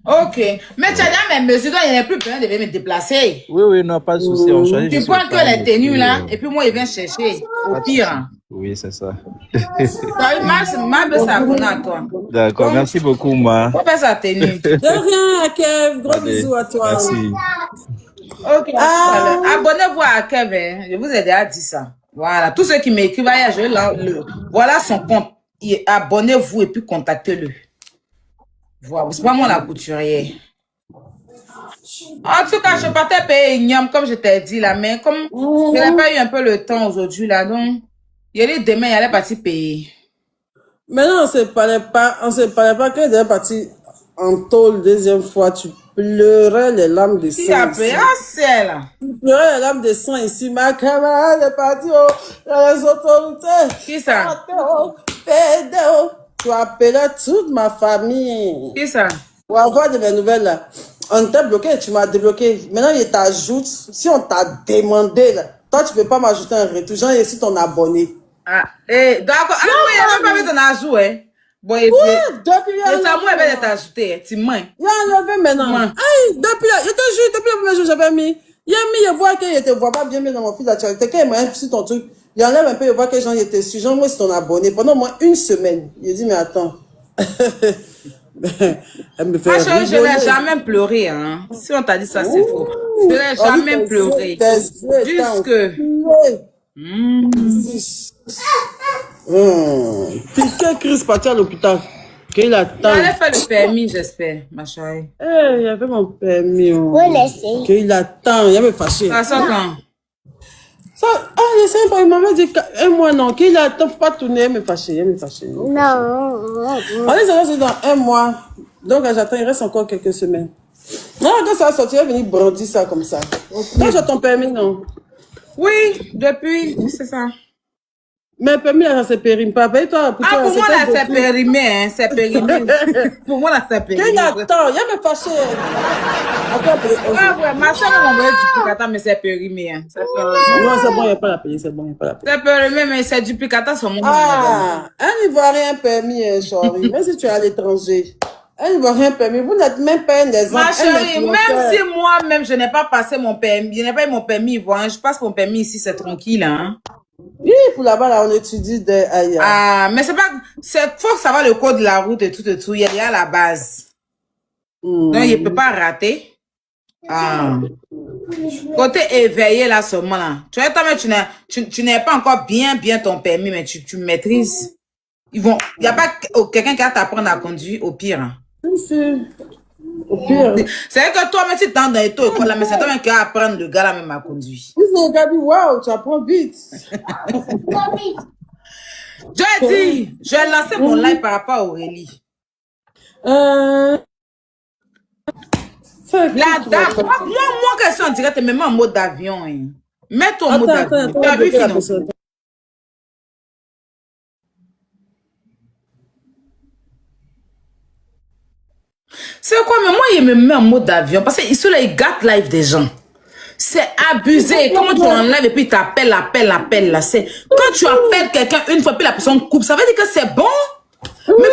Ok. Mais tu as dit mes mesures, il n'y a plus besoin de me déplacer. Oui, non, pas de souci. On choisit. Tu prends que les tenues là, et puis moi, il vient chercher. Au pire. Oui, c'est ça. Ma veut s'abonner à toi. D'accord, merci beaucoup, Ma. On fait sa tenue. De rien, Kev. Gros bisous à toi. Merci. Ok. Abonnez-vous à Kev. Je vous ai déjà dit ça. Voilà. Tous ceux qui m'écrivent, voilà son compte. Abonnez-vous et puis contactez-le. Voilà. C'est pas moi la couturière. En tout cas, je partais payer Ignam, comme je t'ai dit là, mais comme je n'ai pas eu un peu le temps aujourd'hui là, donc il allait demain, il allait partir payer. Maintenant, on se parlait pas qu'elle est partie en tôle deuxième fois. Tu pleurais les larmes de sang. Qui a payé? Ah, c'est là. Tu pleurais les larmes de sang ici. Ma camarade est partie dans les autorités. Qui ça? Tu appelais toute ma famille. Qui ça? Pour avoir de mes nouvelles là. On t'a bloqué, tu m'as débloqué. Maintenant, il t'ajoute. Si on t'a demandé là, toi, tu peux pas m'ajouter un retour. Genre, je suis ton abonné. Ah, d'accord. Ah oui, il n'a même pas mis ton ajout, hein. Bon, oui, depuis là. Ça m'a bien t'ajouter, tu m'as. Il a enlevé maintenant. Aïe, depuis là, je te jure, depuis le premier jour, j'avais mis. Il a mis, je vois qu'il te voit pas bien mis dans mon fil d'actualité. Quand il m'a sur ton truc, il enlève un peu, je vois que genre, il était sur. Genre, moi, c'est ton abonné. Pendant au moins une semaine. Il dit, mais attends. Elle me fait moi, je n'ai jamais pleuré, hein. Si on t'a dit ça, c'est faux. Je n'ai jamais pleuré. Jusque. Piqué Chris parti à l'hôpital. Qu'il attend. Il allait faire le permis, j'espère, ma chérie. Il y avait mon permis. Qu'il attend. Il me fâché. Ça sort quand? Ça, je sais pas, il m'avait dit un mois, non, qu'il attend, faut pas tourner, il me fâché. Non. C'est dans un mois. Donc, j'attends, il reste encore quelques semaines. Non, quand ça va sortir, il va venir brandir ça comme ça. Toi, j'ai ton permis, non? Oui, depuis, c'est ça. Mais le permis, là, ça se périme pas. Toi, pour moi, là, c'est périmé, hein, c'est périmé. Pour moi, là, c'est périmé. Qu'il attend, il me fâché. Ouais, ma soeur m'a envoyé duplicata, mais c'est périmé, hein. Non, c'est bon, il n'y a pas la payer, c'est bon, il n'y a pas la payer. C'est périmé, mais c'est duplicata sur mon un Ivoirien permis, chérie, même si tu es à l'étranger. Un Ivoirien permis, vous n'êtes même pas un exemple. Ma chérie, même si moi-même, je n'ai pas passé mon permis, je n'ai pas eu mon permis ivoirien, je passe mon permis ici, c'est tranquille, hein. Oui, pour là-bas, là, on étudie ailleurs. Ah, mais c'est pas, faut que ça va le code de la route et tout, il y a la base. Donc, il ne peut pas rater. Ah. Côté éveillé, là, seulement, là. Tu vois, toi, tu n'es pas encore bien ton permis, mais tu maîtrises. Il n'y a pas quelqu'un qui va t'apprendre à conduire, au pire. Hein. Au pire. C'est vrai que toi, même si tu dans les taux, mais c'est toi-même qui vas apprendre le gars là même à conduire. Le gars dit, waouh, tu apprends vite. Je dis, je vais lancer mon live par rapport à Aurélie. La dame, moi, qu'elle soit en direct, même en mode d'avion. Hein. Mets ton mode d'avion. Tu as vu finalement. C'est quoi, mais moi, il me met en mode d'avion parce qu'ils là, ils gâtent live des gens. C'est abusé. Comment tu enlèves et puis tu appelles là. Quand tu appelles quelqu'un une fois, puis la personne coupe, ça veut dire que c'est bon. Mais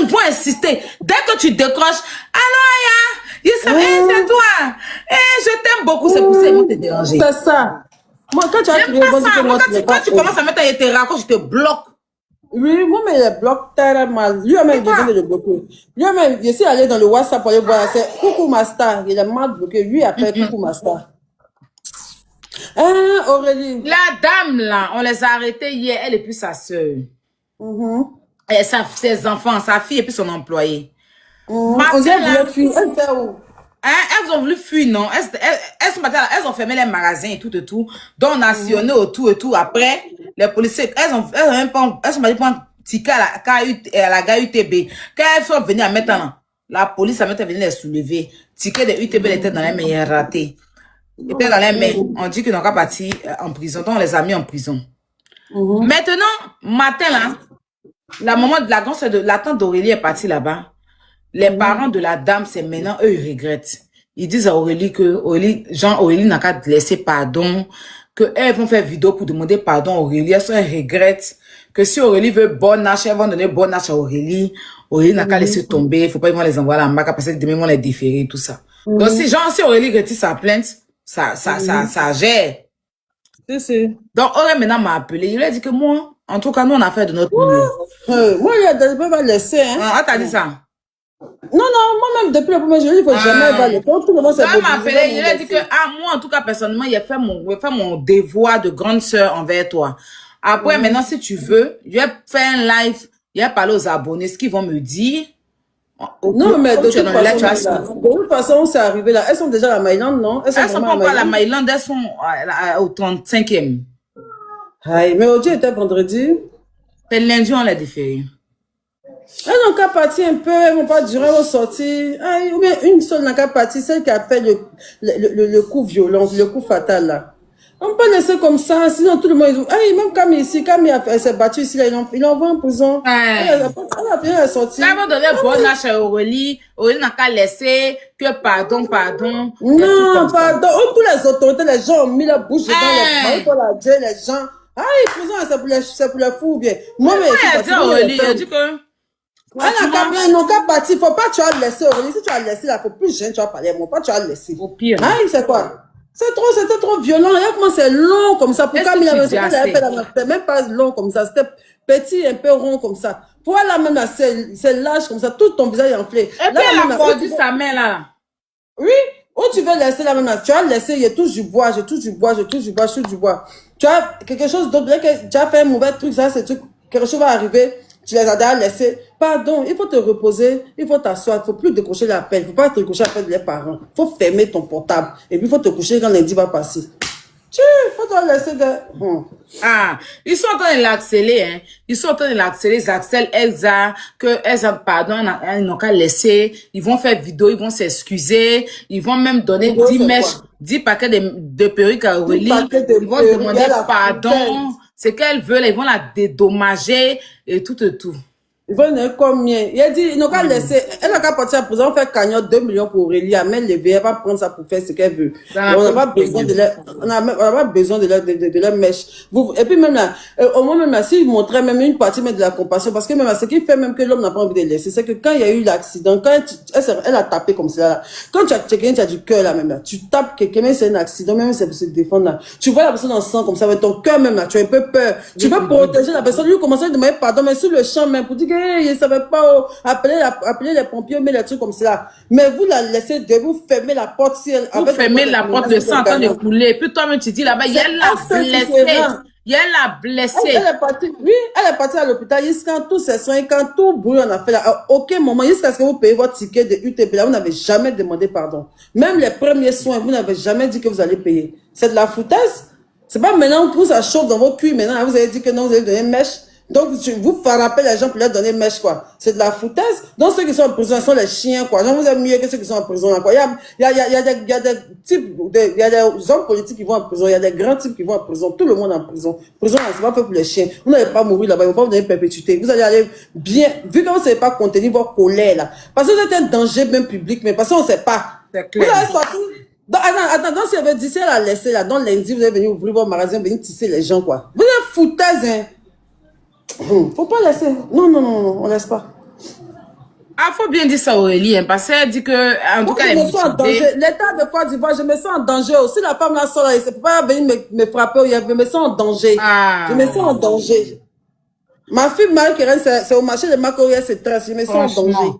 ils vont insister. Dès que tu décroches, allô, c'est toi. Je t'aime beaucoup, c'est pour ça qu'ils vont te déranger. C'est ça. Moi, quand tu as crié, quand tu commences à mettre un été je te bloque. Oui, moi, mais il bloque très mal. Lui-même, il vient de le bloquer. Lui-même, je suis allé dans le WhatsApp pour aller voir. C'est Coucou Master. Il a mal bloqué. Lui, après Coucou Master. Aurélie. La dame, là, on les a arrêtés hier. Elle et puis sa soeur. Et ses enfants, sa fille et puis son employé. On dirait que vous fuir. Elle était où? Elles ont voulu fuir, non? Elles ont fermé les magasins et tout. Donc, on a sillonné autour et tout. Après, les policiers, elles sont allées prendre un ticket à la gare UTB. Quand elles sont venues à maintenant, la police a venu les soulever. Ticket de UTB était dans les mains, il est raté. Il était dans les mains. On dit qu'ils n'ont pas parti en prison. Donc, on les a mis en prison. Maintenant, matin, là, la maman de la tante d'Aurélie est partie là-bas. Les parents de la dame, c'est maintenant, eux, ils regrettent. Ils disent à Aurélie que Aurélie n'a qu'à laisser pardon, qu'elles vont faire vidéo pour demander pardon à Aurélie. Elles regrettent que si Aurélie veut bon âge, elles vont donner bon âge à Aurélie. Aurélie n'a qu'à laisser tomber. Il faut pas qu'ils vont les envoyer à la MAC parce que demain, ils vont les déférer, tout ça. Donc, si Aurélie retire sa plainte, ça gère. Donc, Aurélie maintenant m'a appelé. Il a dit que moi, en tout cas, nous, on a fait de notre mieux. Moi, il ne peut pas laisser, hein. Ah, t'as dit ça? Non, moi-même, depuis le premier jour, il ne faut jamais évaluer. Tout le monde s'est appelé, il a dit que, moi, en tout cas, personnellement, il a fait mon devoir de grande sœur envers toi. Après, maintenant, si tu veux, je vais faire un live, je vais parler aux abonnés, ce qu'ils vont me dire. Non, mais de toute façon, c'est arrivé là. Elles sont déjà à la Maïlande, non? Elles sont pas à la Maïlande, elles sont au 35e. Mais aujourd'hui était vendredi. C'est lundi, on l'a différé. Elles n'ont qu'à partir un peu, elles vont pas durer au sortir. Ou bien une seule n'a qu'à partir, celle qui a fait le coup violent, le coup fatal là. On peut laisser comme ça, sinon tout le monde, même Camille ici, Camille s'est battue ici, là, il envoie en prison. Elle a fini à sortir. Là, on va donner bon âge à Aurélie. Aurélie n'a qu'à laisser que pardon. Non, pardon. Tous les autorités, les gens ont mis la bouche dedans, les mains pour la Dieu, les gens. Prison, c'est pour les fous, ou bien. Moi, mais Aurélie, elle dit que. Elle n'a qu'à partir. Faut pas, tu vas laisser Aurélie. Si tu vas laisser là, faut plus jeune, tu vas parler. Moi, pas, tu vas laisser. Au pire. C'est quoi? C'était trop violent. Regarde comment c'est long comme ça. Pour Camille, c'était même pas long comme ça. C'était petit, un peu rond comme ça. Pour elle, là, même là, c'est large comme ça. Tout ton visage est enflé. Et puis, elle a mordu sa main, là. Oui. Où tu veux laisser là, même là. Tu as laissé, je touche du bois. Tu as quelque chose d'autre. Tu as fait un mauvais truc, ça, c'est truc. Quelque chose va arriver. Tu les as déjà laissés. Pardon, il faut te reposer, il faut t'asseoir, il ne faut plus décrocher l'appel, il ne faut pas te coucher après les parents. Il faut fermer ton portable. Et puis il faut te coucher quand lundi va passer. Il faut te laisser ils sont en train de l'accélérer, hein. Ils sont en train de l'accélérer, ils accèlent Elsa, pardon, ils n'ont qu'à laisser, ils vont faire vidéo, ils vont s'excuser, ils vont même donner 10 mèches, 10 paquets de perruques à Aurélie, ils vont demander pardon. C'est qu'elles veulent, ils vont la dédommager et tout. Ils vont donner combien? Il a dit, ils n'ont qu'à laisser, elle n'a qu'à partir à la prison, faire cagnotte 2 millions pour Aurélie, à main levée, elle va prendre ça pour faire ce qu'elle veut. On n'a pas besoin de leur mèche. Et puis même là, au moins même là, s'ils montraient même une partie même de la compassion, parce que même là, ce qui fait même que l'homme n'a pas envie de laisser, c'est que quand il y a eu l'accident, quand elle a tapé comme ça là, quand tu as du cœur là même là, tu tapes quelqu'un, même c'est un accident, même c'est pour se défendre là, tu vois la personne en sang comme ça, avec ton cœur même là, tu as un peu peur, tu veux protéger la personne, lui commencer à demander pardon, mais sur le champ même, pour dire que il ne savait pas appeler les pompiers, mais les trucs comme ça. Mais vous la laissez de vous fermer la porte. Vous fermez la porte, le sang en train de couler. Puis toi-même, tu dis là-bas, il y a la blessée. Il l'a blessé. Elle est partie, oui, elle est partie à l'hôpital jusqu'à tous ses soins, quand tout bruit on a fait là, à aucun moment, jusqu'à ce que vous payez votre ticket de UTP, là, vous n'avez jamais demandé pardon. Même les premiers soins, vous n'avez jamais dit que vous allez payer. C'est de la foutaise. C'est pas maintenant que ça chauffe dans vos culs, maintenant, vous avez dit que non, vous allez donner une mèche. Donc, vous frappez les gens pour leur donner mèche, quoi. C'est de la foutaise. Donc, ceux qui sont en prison, sont les chiens, quoi. Donc, vous êtes mieux que ceux qui sont en prison, là, quoi. Il y a des types, il y a des hommes politiques qui vont en prison, il y a des grands types qui vont en prison. Tout le monde en prison. Prison, c'est pas fait pour les chiens. Vous n'allez pas mourir là-bas, ils vont pas vous donner perpétuité. Vous allez aller bien, vu que vous ne savez pas contenir votre colère, là. Parce que vous êtes un danger, même public, mais parce qu'on ne sait pas. C'est Vous clair. allez sortir. Donc, attends, donc, si elle veut dire, si elle a laissé, là, donc, lundi, vous allez venir ouvrir votre magasin, venir tisser les gens, quoi. Vous êtes foutaise, hein. Faut pas laisser. Non, on laisse pas. Ah, faut bien dire ça, Aurélie, hein, parce qu'elle dit que, en tout cas, Je elle est me sens en danger. motivée. L'état de Côte d'Ivoire, je me sens en danger aussi. La femme là sort là, il ne peut pas venir me frapper. Je me sens en danger. Ah. Je me sens en danger. Ma fille Marie-Kérène, c'est au marché de Macao, elle se trace. Je me sens en danger.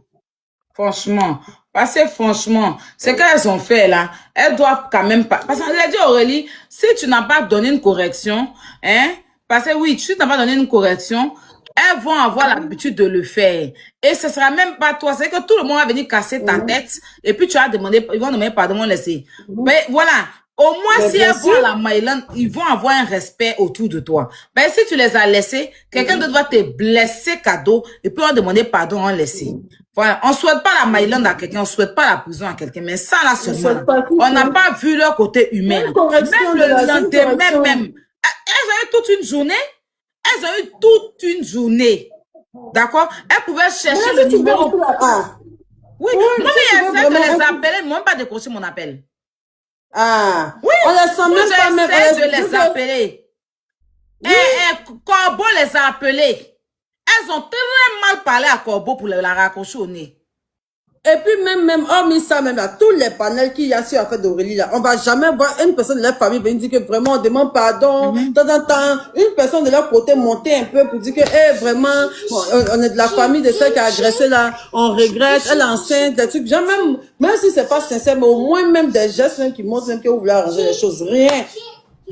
Franchement, parce que franchement, ce qu'elles ont fait là, elles doivent quand même pas. Parce qu'elle a dit Aurélie, si tu n'as pas donné une correction, hein, parce que oui, si tu n'as pas donné une correction, elles vont avoir l'habitude de le faire. Et ce sera même pas toi. C'est que tout le monde va venir casser ta tête. Et puis tu vas demander, ils vont demander pardon, laisser. Mais voilà. Au moins, Mais si bien elles vont sûr. à la Maïlande, ils vont avoir un respect autour de toi. Ben, si tu les as laissés, quelqu'un d'autre va te blesser cadeau, et puis on va demander pardon, on laisser. Voilà. On souhaite pas la Maïlande à quelqu'un, on souhaite pas la prison à quelqu'un, mais ça, là, seulement, souhaite pas. on n'a pas vu leur côté humain. Une correction Même de le la- lendemain, une correction. même. Elles ont eu toute une journée. Elles ont eu toute une journée. D'accord? Elles pouvaient chercher Mais le si tu veux numéro. aussi la- Ah. Oui, Oui, moi, si tu veux j'essaie de vraiment- les appeler, ils m'ont pas décroché mon appel. Ah. Oui, On les sent même pas, même. j'essaie de les appeler. Corbeau les a appelés. Elles ont très mal parlé à Corbeau pour la raccrocher au nez. Et puis même, hormis ça, même là, tous les panels qu'il y a sur l'affaire d'Aurélie, là, on va jamais voir une personne de leur famille venir dire que vraiment on demande pardon, de temps en temps, une personne de leur côté monter un peu pour dire que, vraiment, on est de la famille de celle qui a agressé là, on regrette, elle est enceinte, des trucs, genre même si c'est pas sincère, mais au moins même des gestes même qui montrent même que vous voulez arranger les choses, rien.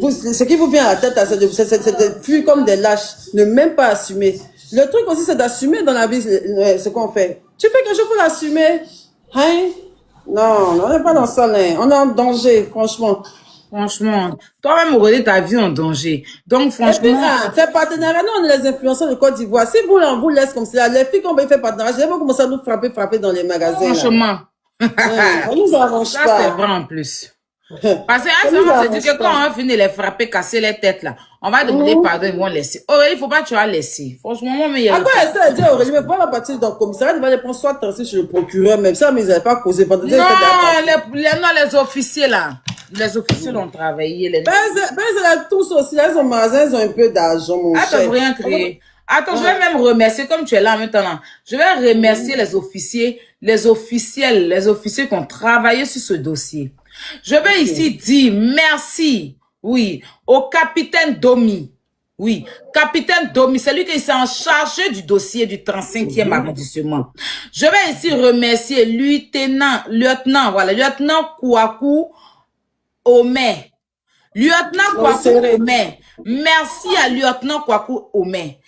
Ce qui vous vient à la tête, c'est de fuir comme des lâches, ne même pas assumer. Le truc aussi, c'est d'assumer dans la vie ce qu'on fait. Tu fais quelque chose pour l'assumer. Hein? Non, on n'est pas dans ça, là. On est en danger, franchement. Franchement, toi-même, Aurélie, ta vie en danger. Donc, Et puis, franchement, ces partenariats, nous, on est les influenceurs de Côte d'Ivoire. Si vous, là, on vous laisse comme ça, les filles qu'on va faire partenariat, elles vont commencer à nous frapper dans les magasins. Là. franchement, On nous arrange ça, c'est pas. vrai en plus. Parce que, Ça nous on se arrange dit que pas. quand on va finir les frapper, casser les têtes, là, on va demander pardon, ils vont laisser. Aurélie, il faut pas que tu vas laisser. Franchement, moi, mais il y a À quoi elle essaie de dire Aurélie, mais voilà, partir dans le commissariat, il va les prendre soit transfert chez le procureur, même ça, mais ils n'avaient pas causé pendant non, les officiers, là. Les officiers l'ont travaillé. Les... Ben, elles tous aussi, là, ils ont magasin, ils ont un peu d'argent, mon Attends, cher. rien créer. Attends, je vais même remercier, comme tu es là maintenant, je vais remercier les officiers, les officiers qui ont travaillé sur ce dossier. Je vais ici dire merci, oui, au capitaine Domi. Oui, capitaine Domi, c'est lui qui s'est chargé du dossier du 35e arrondissement. Je vais ici remercier lieutenant Kouakou Omer. Lieutenant Kouakou Omer. Merci à lieutenant Kouakou Omer.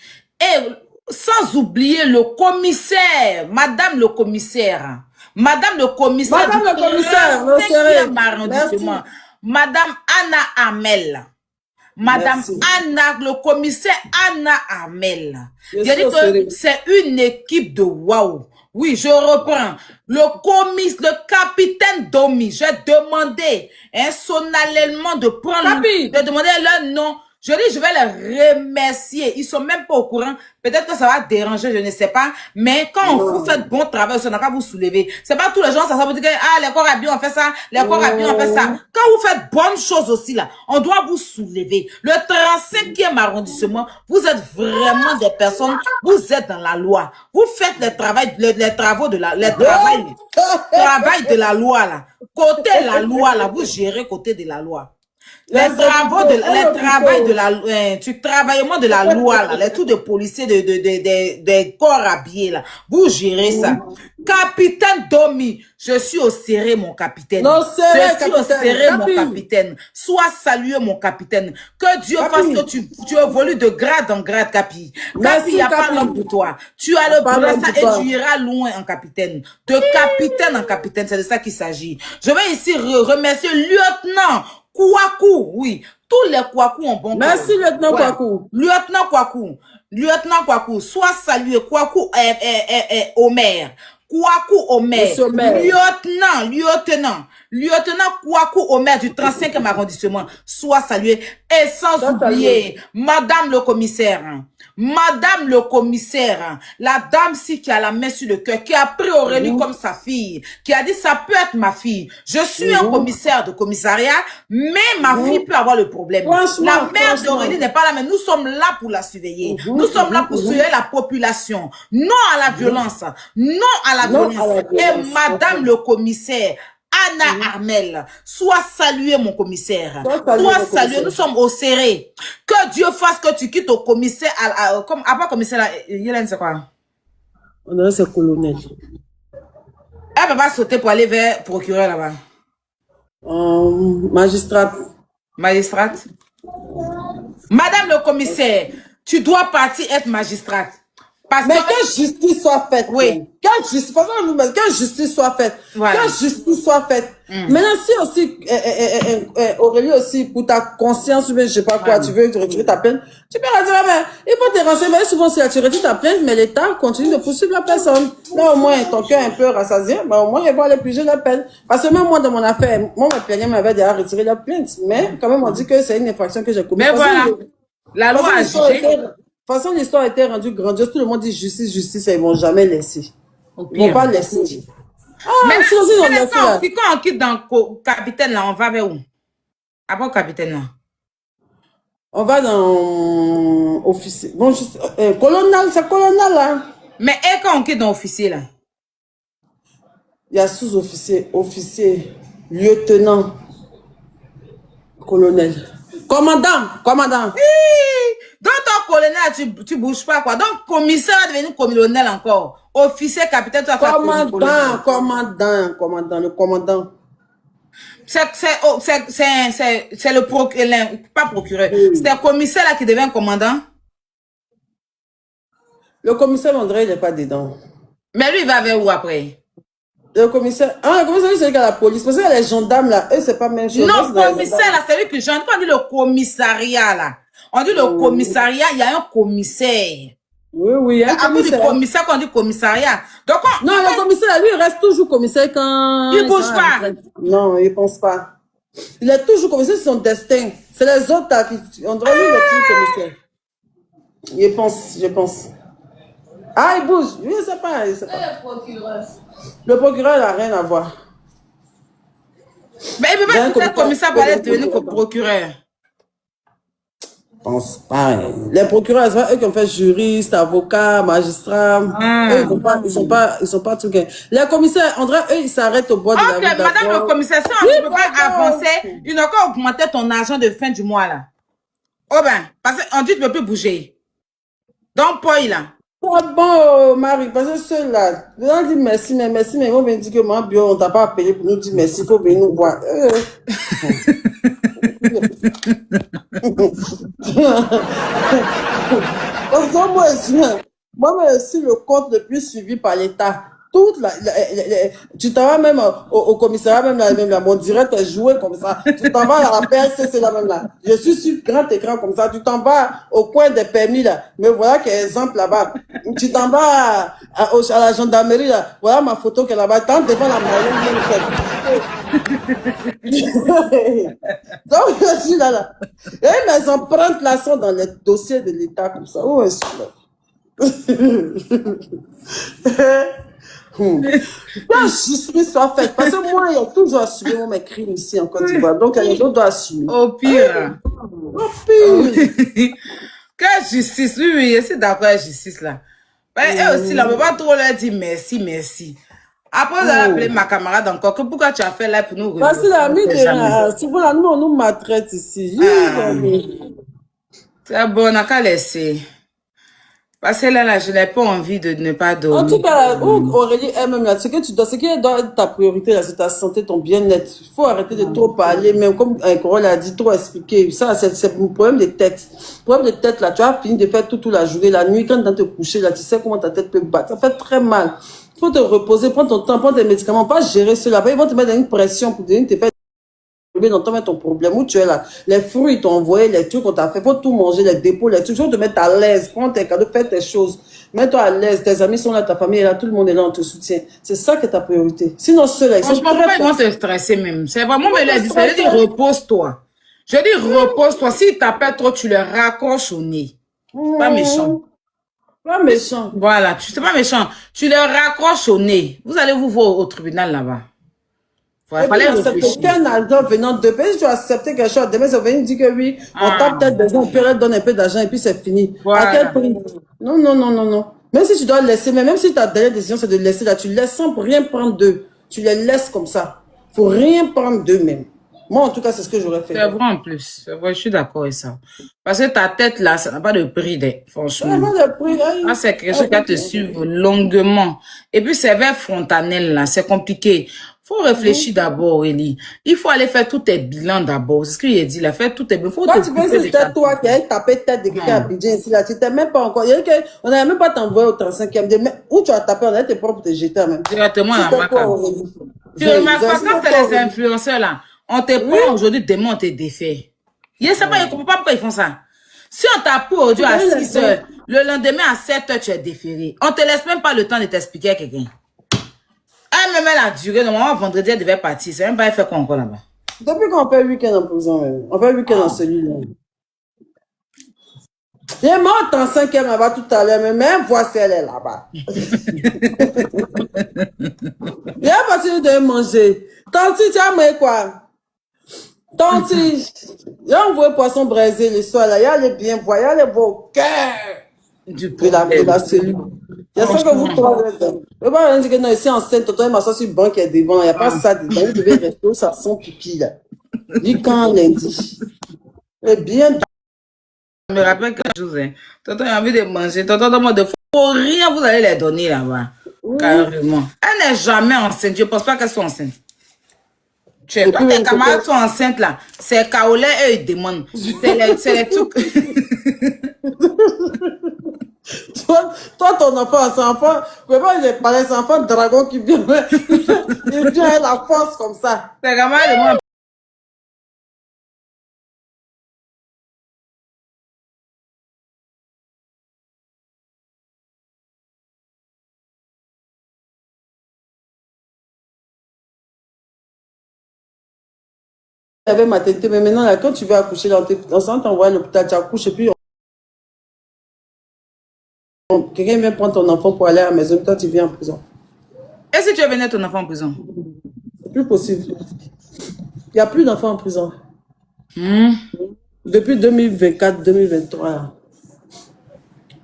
Et sans oublier le commissaire, madame le commissaire du 35e arrondissement, madame Anna Amel. Madame Merci. Anna, le commissaire Anna Amel. Je J'ai dit suis que sérieux. c'est une équipe de waouh. Oui, je reprends. Le capitaine Domi, j'ai demandé solennellement de prendre, de demander leur nom. Je dis, je vais les remercier. Ils sont même pas au courant. Peut-être que ça va déranger, je ne sais pas. Mais quand vous faites bon travail, ça n'a qu'à vous soulever. C'est pas tous les gens, ça vous dit que, les corps à bien, on fait ça. Les corps à bien, on fait ça. Quand vous faites bonnes choses aussi, là, on doit vous soulever. Le 35e arrondissement, vous êtes vraiment des personnes, vous êtes dans la loi. Vous faites les travaux de la, travail de la loi, là. Côté la loi, là, vous gérez côté de la loi. Les travaux de la, tu travailles moins de la loi, là, les trucs de policiers, des corps habillés, là. Vous gérez ça. Capitaine Domi, je suis au serré, mon capitaine. Non, serré, je suis au serré, mon capitaine. Sois salué, mon capitaine. Que Dieu fasse que tu évolues de grade en grade, Capi. Capi, il n'y a pas l'homme pour toi. Tu as le brassard et tu iras loin en capitaine. De capitaine en capitaine, c'est de ça qu'il s'agit. Je vais ici remercier lieutenant Kouakou, oui. Tous les Kouakou ont bon cœur. Merci, lieutenant Kouakou. Lieutenant Kouakou. Lieutenant Kouakou. Sois salué. Kouakou Omer. Kouakou Omer. Lieutenant Kouakou Omer du 35e arrondissement. Sois salué. Et sans oublier, Madame le commissaire. Madame le commissaire, la dame-ci qui a la main sur le cœur, qui a pris Aurélie comme sa fille, qui a dit ça peut être ma fille. Je suis un commissaire de commissariat, mais ma fille peut avoir le problème. La mère d'Aurélie n'est pas là, mais nous sommes là pour la surveiller. Nous sommes là pour surveiller la population. Non à la violence. Non à la violence. Et Madame le commissaire, Anna Armel, sois salué, mon commissaire. Sois salué, nous sommes au serré. Que Dieu fasse que tu quittes au commissaire, comme après commissaire, Yélène, c'est quoi? On a c'est colonel. Elle va pas sauter pour aller vers procureur là-bas. Magistrate. Magistrate. Madame le commissaire, tu dois partir être magistrate. Parce mais que justice soit faite. Oui. Que justice soit faite. Voilà. Que justice soit faite. Maintenant, si aussi, Aurélie aussi, pour ta conscience, je sais pas quoi, tu veux retirer ta plainte, tu peux dire, mais il faut te renseigner, mais souvent, si tu retires ta plainte, mais l'État continue de poursuivre la personne. Là, au moins, ton cœur est un peu rassasié, mais au moins, il va aller piger la peine. Parce que même moi, dans mon affaire, moi, ma plaignant m'avait déjà retiré la plainte, mais quand même, on dit que c'est une infraction que j'ai commise. Mais voilà. La loi a jugé. De toute façon, l'histoire a été rendue grandiose. Tout le monde dit justice, justice, et ils vont jamais laisser. Ils vont pas laisser. Mais quand on quitte dans le capitaine, là, on va vers où? Après le capitaine, là. On va dans officier. Bon, colonel, c'est colonel, là. Mais et quand on quitte dans officier, là? Il y a sous-officier, officier, lieutenant, colonel. Commandant. Donc, ton colonel, tu bouges pas, quoi. Donc, commissaire est devenu colonel encore. Officier, capitaine, tu vas faire commandant, le commandant. C'est le procureur, pas procureur. C'est un commissaire là qui devient commandant. Le commissaire André, il n'est pas dedans. Mais lui, il va vers où après? Le commissaire, c'est la police. Parce que les gendarmes, là, eux, c'est pas même chose. Non, le commissaire, là, c'est lui que j'entends. On dit le commissariat, là. On dit le commissariat, il y a un commissaire. Oui, un commissaire. Du commissaire, quand on dit commissariat. Donc, non, le commissaire, lui, il reste toujours commissaire quand... Il bouge pas. Non, il pense pas. Il est toujours commissaire, c'est son destin. C'est les autres, là, qui... On dirait lui, il est toujours commissaire. Je pense. Ah, il bouge. Lui, il sait pas. Le procureur. Le procureur, il n'a rien à voir. Mais il peut pas être commissaire pour aller devenir procureur. Je pense pas. Les procureurs, c'est eux qui ont fait juriste, avocat, magistrat. Eux, ils sont pas tout gains. Les commissaires, André, eux, ils s'arrêtent au bord de la route. Madame le commissaire, si on ne peut pas avancer, il n'a qu'à augmenter ton argent de fin du mois, là. Oh ben, parce qu'on dit que tu ne peux plus bouger. Donc, Paul, là. Bon, Marie, parce que ceux-là, on dit merci, mais ils vont venir dire que moi, bio, on t'a pas appelé pour nous dire merci, il faut venir nous voir. Parce que moi aussi, le compte le plus suivi par l'État. Tu t'en vas même au commissariat, même là, mon direct est joué comme ça. Tu t'en vas à la PLC, c'est là même là. Je suis sur grand écran comme ça. Tu t'en vas au coin des permis là. Mais voilà quel exemple là-bas. Tu t'en vas à la gendarmerie là. Voilà ma photo qui est là-bas. Tant devant la mariée. Donc je suis là. Et mes empreintes là sont dans les dossiers de l'État comme ça. Où est-ce que la justice soit faite. Parce que moi, il y a toujours assumé mes crimes ici en Côte d'Ivoire. Donc, les autres doivent assumer. Au pire. Quelle justice? Oui, je suis d'accord avec la justice là. Mais eux aussi, là, on ne peut pas trop leur dire merci. Après, vous allez appeler ma camarade encore. Que pourquoi tu as fait là pour nous Parce que l'ami de souvent là, nous, on nous maltraite ici. C'est bon, on n'a qu'à laisser. Parce que là, je n'ai pas envie de ne pas dormir. En tout cas, Aurélie, elle-même, là, ce qui doit être ta priorité, là, c'est ta santé, ton bien-être. Il faut arrêter de trop parler, même comme Corolle a dit, trop expliquer. Ça, c'est un problème de tête. Problème de tête, là, tu as fini de faire toute la journée, la nuit, quand tu vas te coucher, là, tu sais comment ta tête peut battre. Ça fait très mal. Il faut te reposer, prendre ton temps, prendre tes médicaments, pas gérer cela. Ils vont te mettre dans une pression pour te faire dans ton problème où tu es là. Les fruits t'ont envoyé, les trucs qu'on t'a fait, faut tout manger, les dépôts, les trucs, faut te mettre à l'aise, prends tes cadeaux, fais tes choses, mets-toi à l'aise, tes amis sont là, ta famille est là, tout le monde est là, on te soutient. C'est ça qui est ta priorité. Sinon, ceux-là, ils sont franchement, pourquoi ils vont te stresser même? C'est vraiment, mais là, ça veut dire repose-toi. Je dis repose-toi. S'ils t'appellent trop, tu le raccroches au nez. Pas méchant. Pas méchant. Voilà, tu sais pas méchant. Tu le raccroches au nez. Vous allez vous voir au tribunal là-bas. Il fallait accepter qu'un argent venant de pays, tu as accepté quelque chose. Demain, ça va venir dire que oui, on tape peut-être des gens, on peut leur donner un peu d'argent et puis c'est fini. Voilà. À quel prix? Non, non, non, non, non. Même si tu dois laisser, mais même si ta dernière décision c'est de laisser là, tu laisses sans rien prendre d'eux. Tu les laisses comme ça. Faut rien prendre d'eux-mêmes. Moi, en tout cas, c'est ce que j'aurais fait. C'est vrai en plus. C'est vrai, je suis d'accord avec ça. Parce que ta tête là, ça n'a pas de prix, franchement. Ça n'a pas de prix. Ah, c'est quelque chose qui va te suivre longuement. Et puis, c'est vers frontanel là, c'est compliqué. Faut réfléchir d'abord, Aurélie. Il faut aller faire tous tes bilans d'abord. C'est ce qu'il a dit là, faire tous tes bilans. Faut tu penses que c'était toi qui as tapé tête de quelqu'un à Abidjan ici là, tu t'es même pas encore. On n'avait même pas t'envoyé au 35e. Où tu as tapé, on a été propre pour te jeter même. Directement à la maca. Tu remarques pas quand c'est les influenceurs là, on te prend aujourd'hui, demain on te défait. Je sais pas, je comprends pas pourquoi ils font ça. Si on t'a pris aujourd'hui à 6 heures, le lendemain à 7 heures, tu es déféré. On te laisse même pas le temps de t'expliquer à quelqu'un. Elle a duré, normalement, vendredi, elle devait partir. C'est même pas, elle fait quoi encore là-bas? Depuis qu'on fait week-end en prison, même. On fait week-end en celui-là. Il est mort en 5e là-bas tout à l'heure, mais même voici elle est là-bas. Il a passé de manger. Tanti, tu as mangé quoi? Tanti, il a envoyé poisson braisé le soir là. Il a les bien voir, il a les beaux cœurs. De la cellule. Il y a ça que vous trouvez. Je ne vais pas dire que non, ici enceinte, tonton, il m'a sorti une banque qui est devant. Il n'y a pas ça dedans. Vous devez rester où ça sent pipi là. Dis quand lundi. Et bien. Je me rappelle quelque chose. Hein. Tonton a envie de manger. Tonton demande de pour rien, vous allez les donner là-bas. Oui. Carrément. Elle n'est jamais enceinte. Je ne pense pas qu'elle soit enceinte. Quand tes camarades sont enceintes là, c'est Kaolé, eux ils demandent. C'est les trucs. Toi, ton enfant, c'est enfant, vraiment, il est pas les enfants dragon qui viennent, il vient à la force comme ça. Tes camarades demandent. Il y avait maternité, mais maintenant, là, quand tu veux accoucher, là, on t'envoie à l'hôpital, tu accouches et puis quelqu'un vient prendre ton enfant pour aller à la maison, toi, tu viens en prison. Et si tu veux venir ton enfant en prison? C'est plus possible. Il n'y a plus d'enfants en prison. Depuis 2024-2023.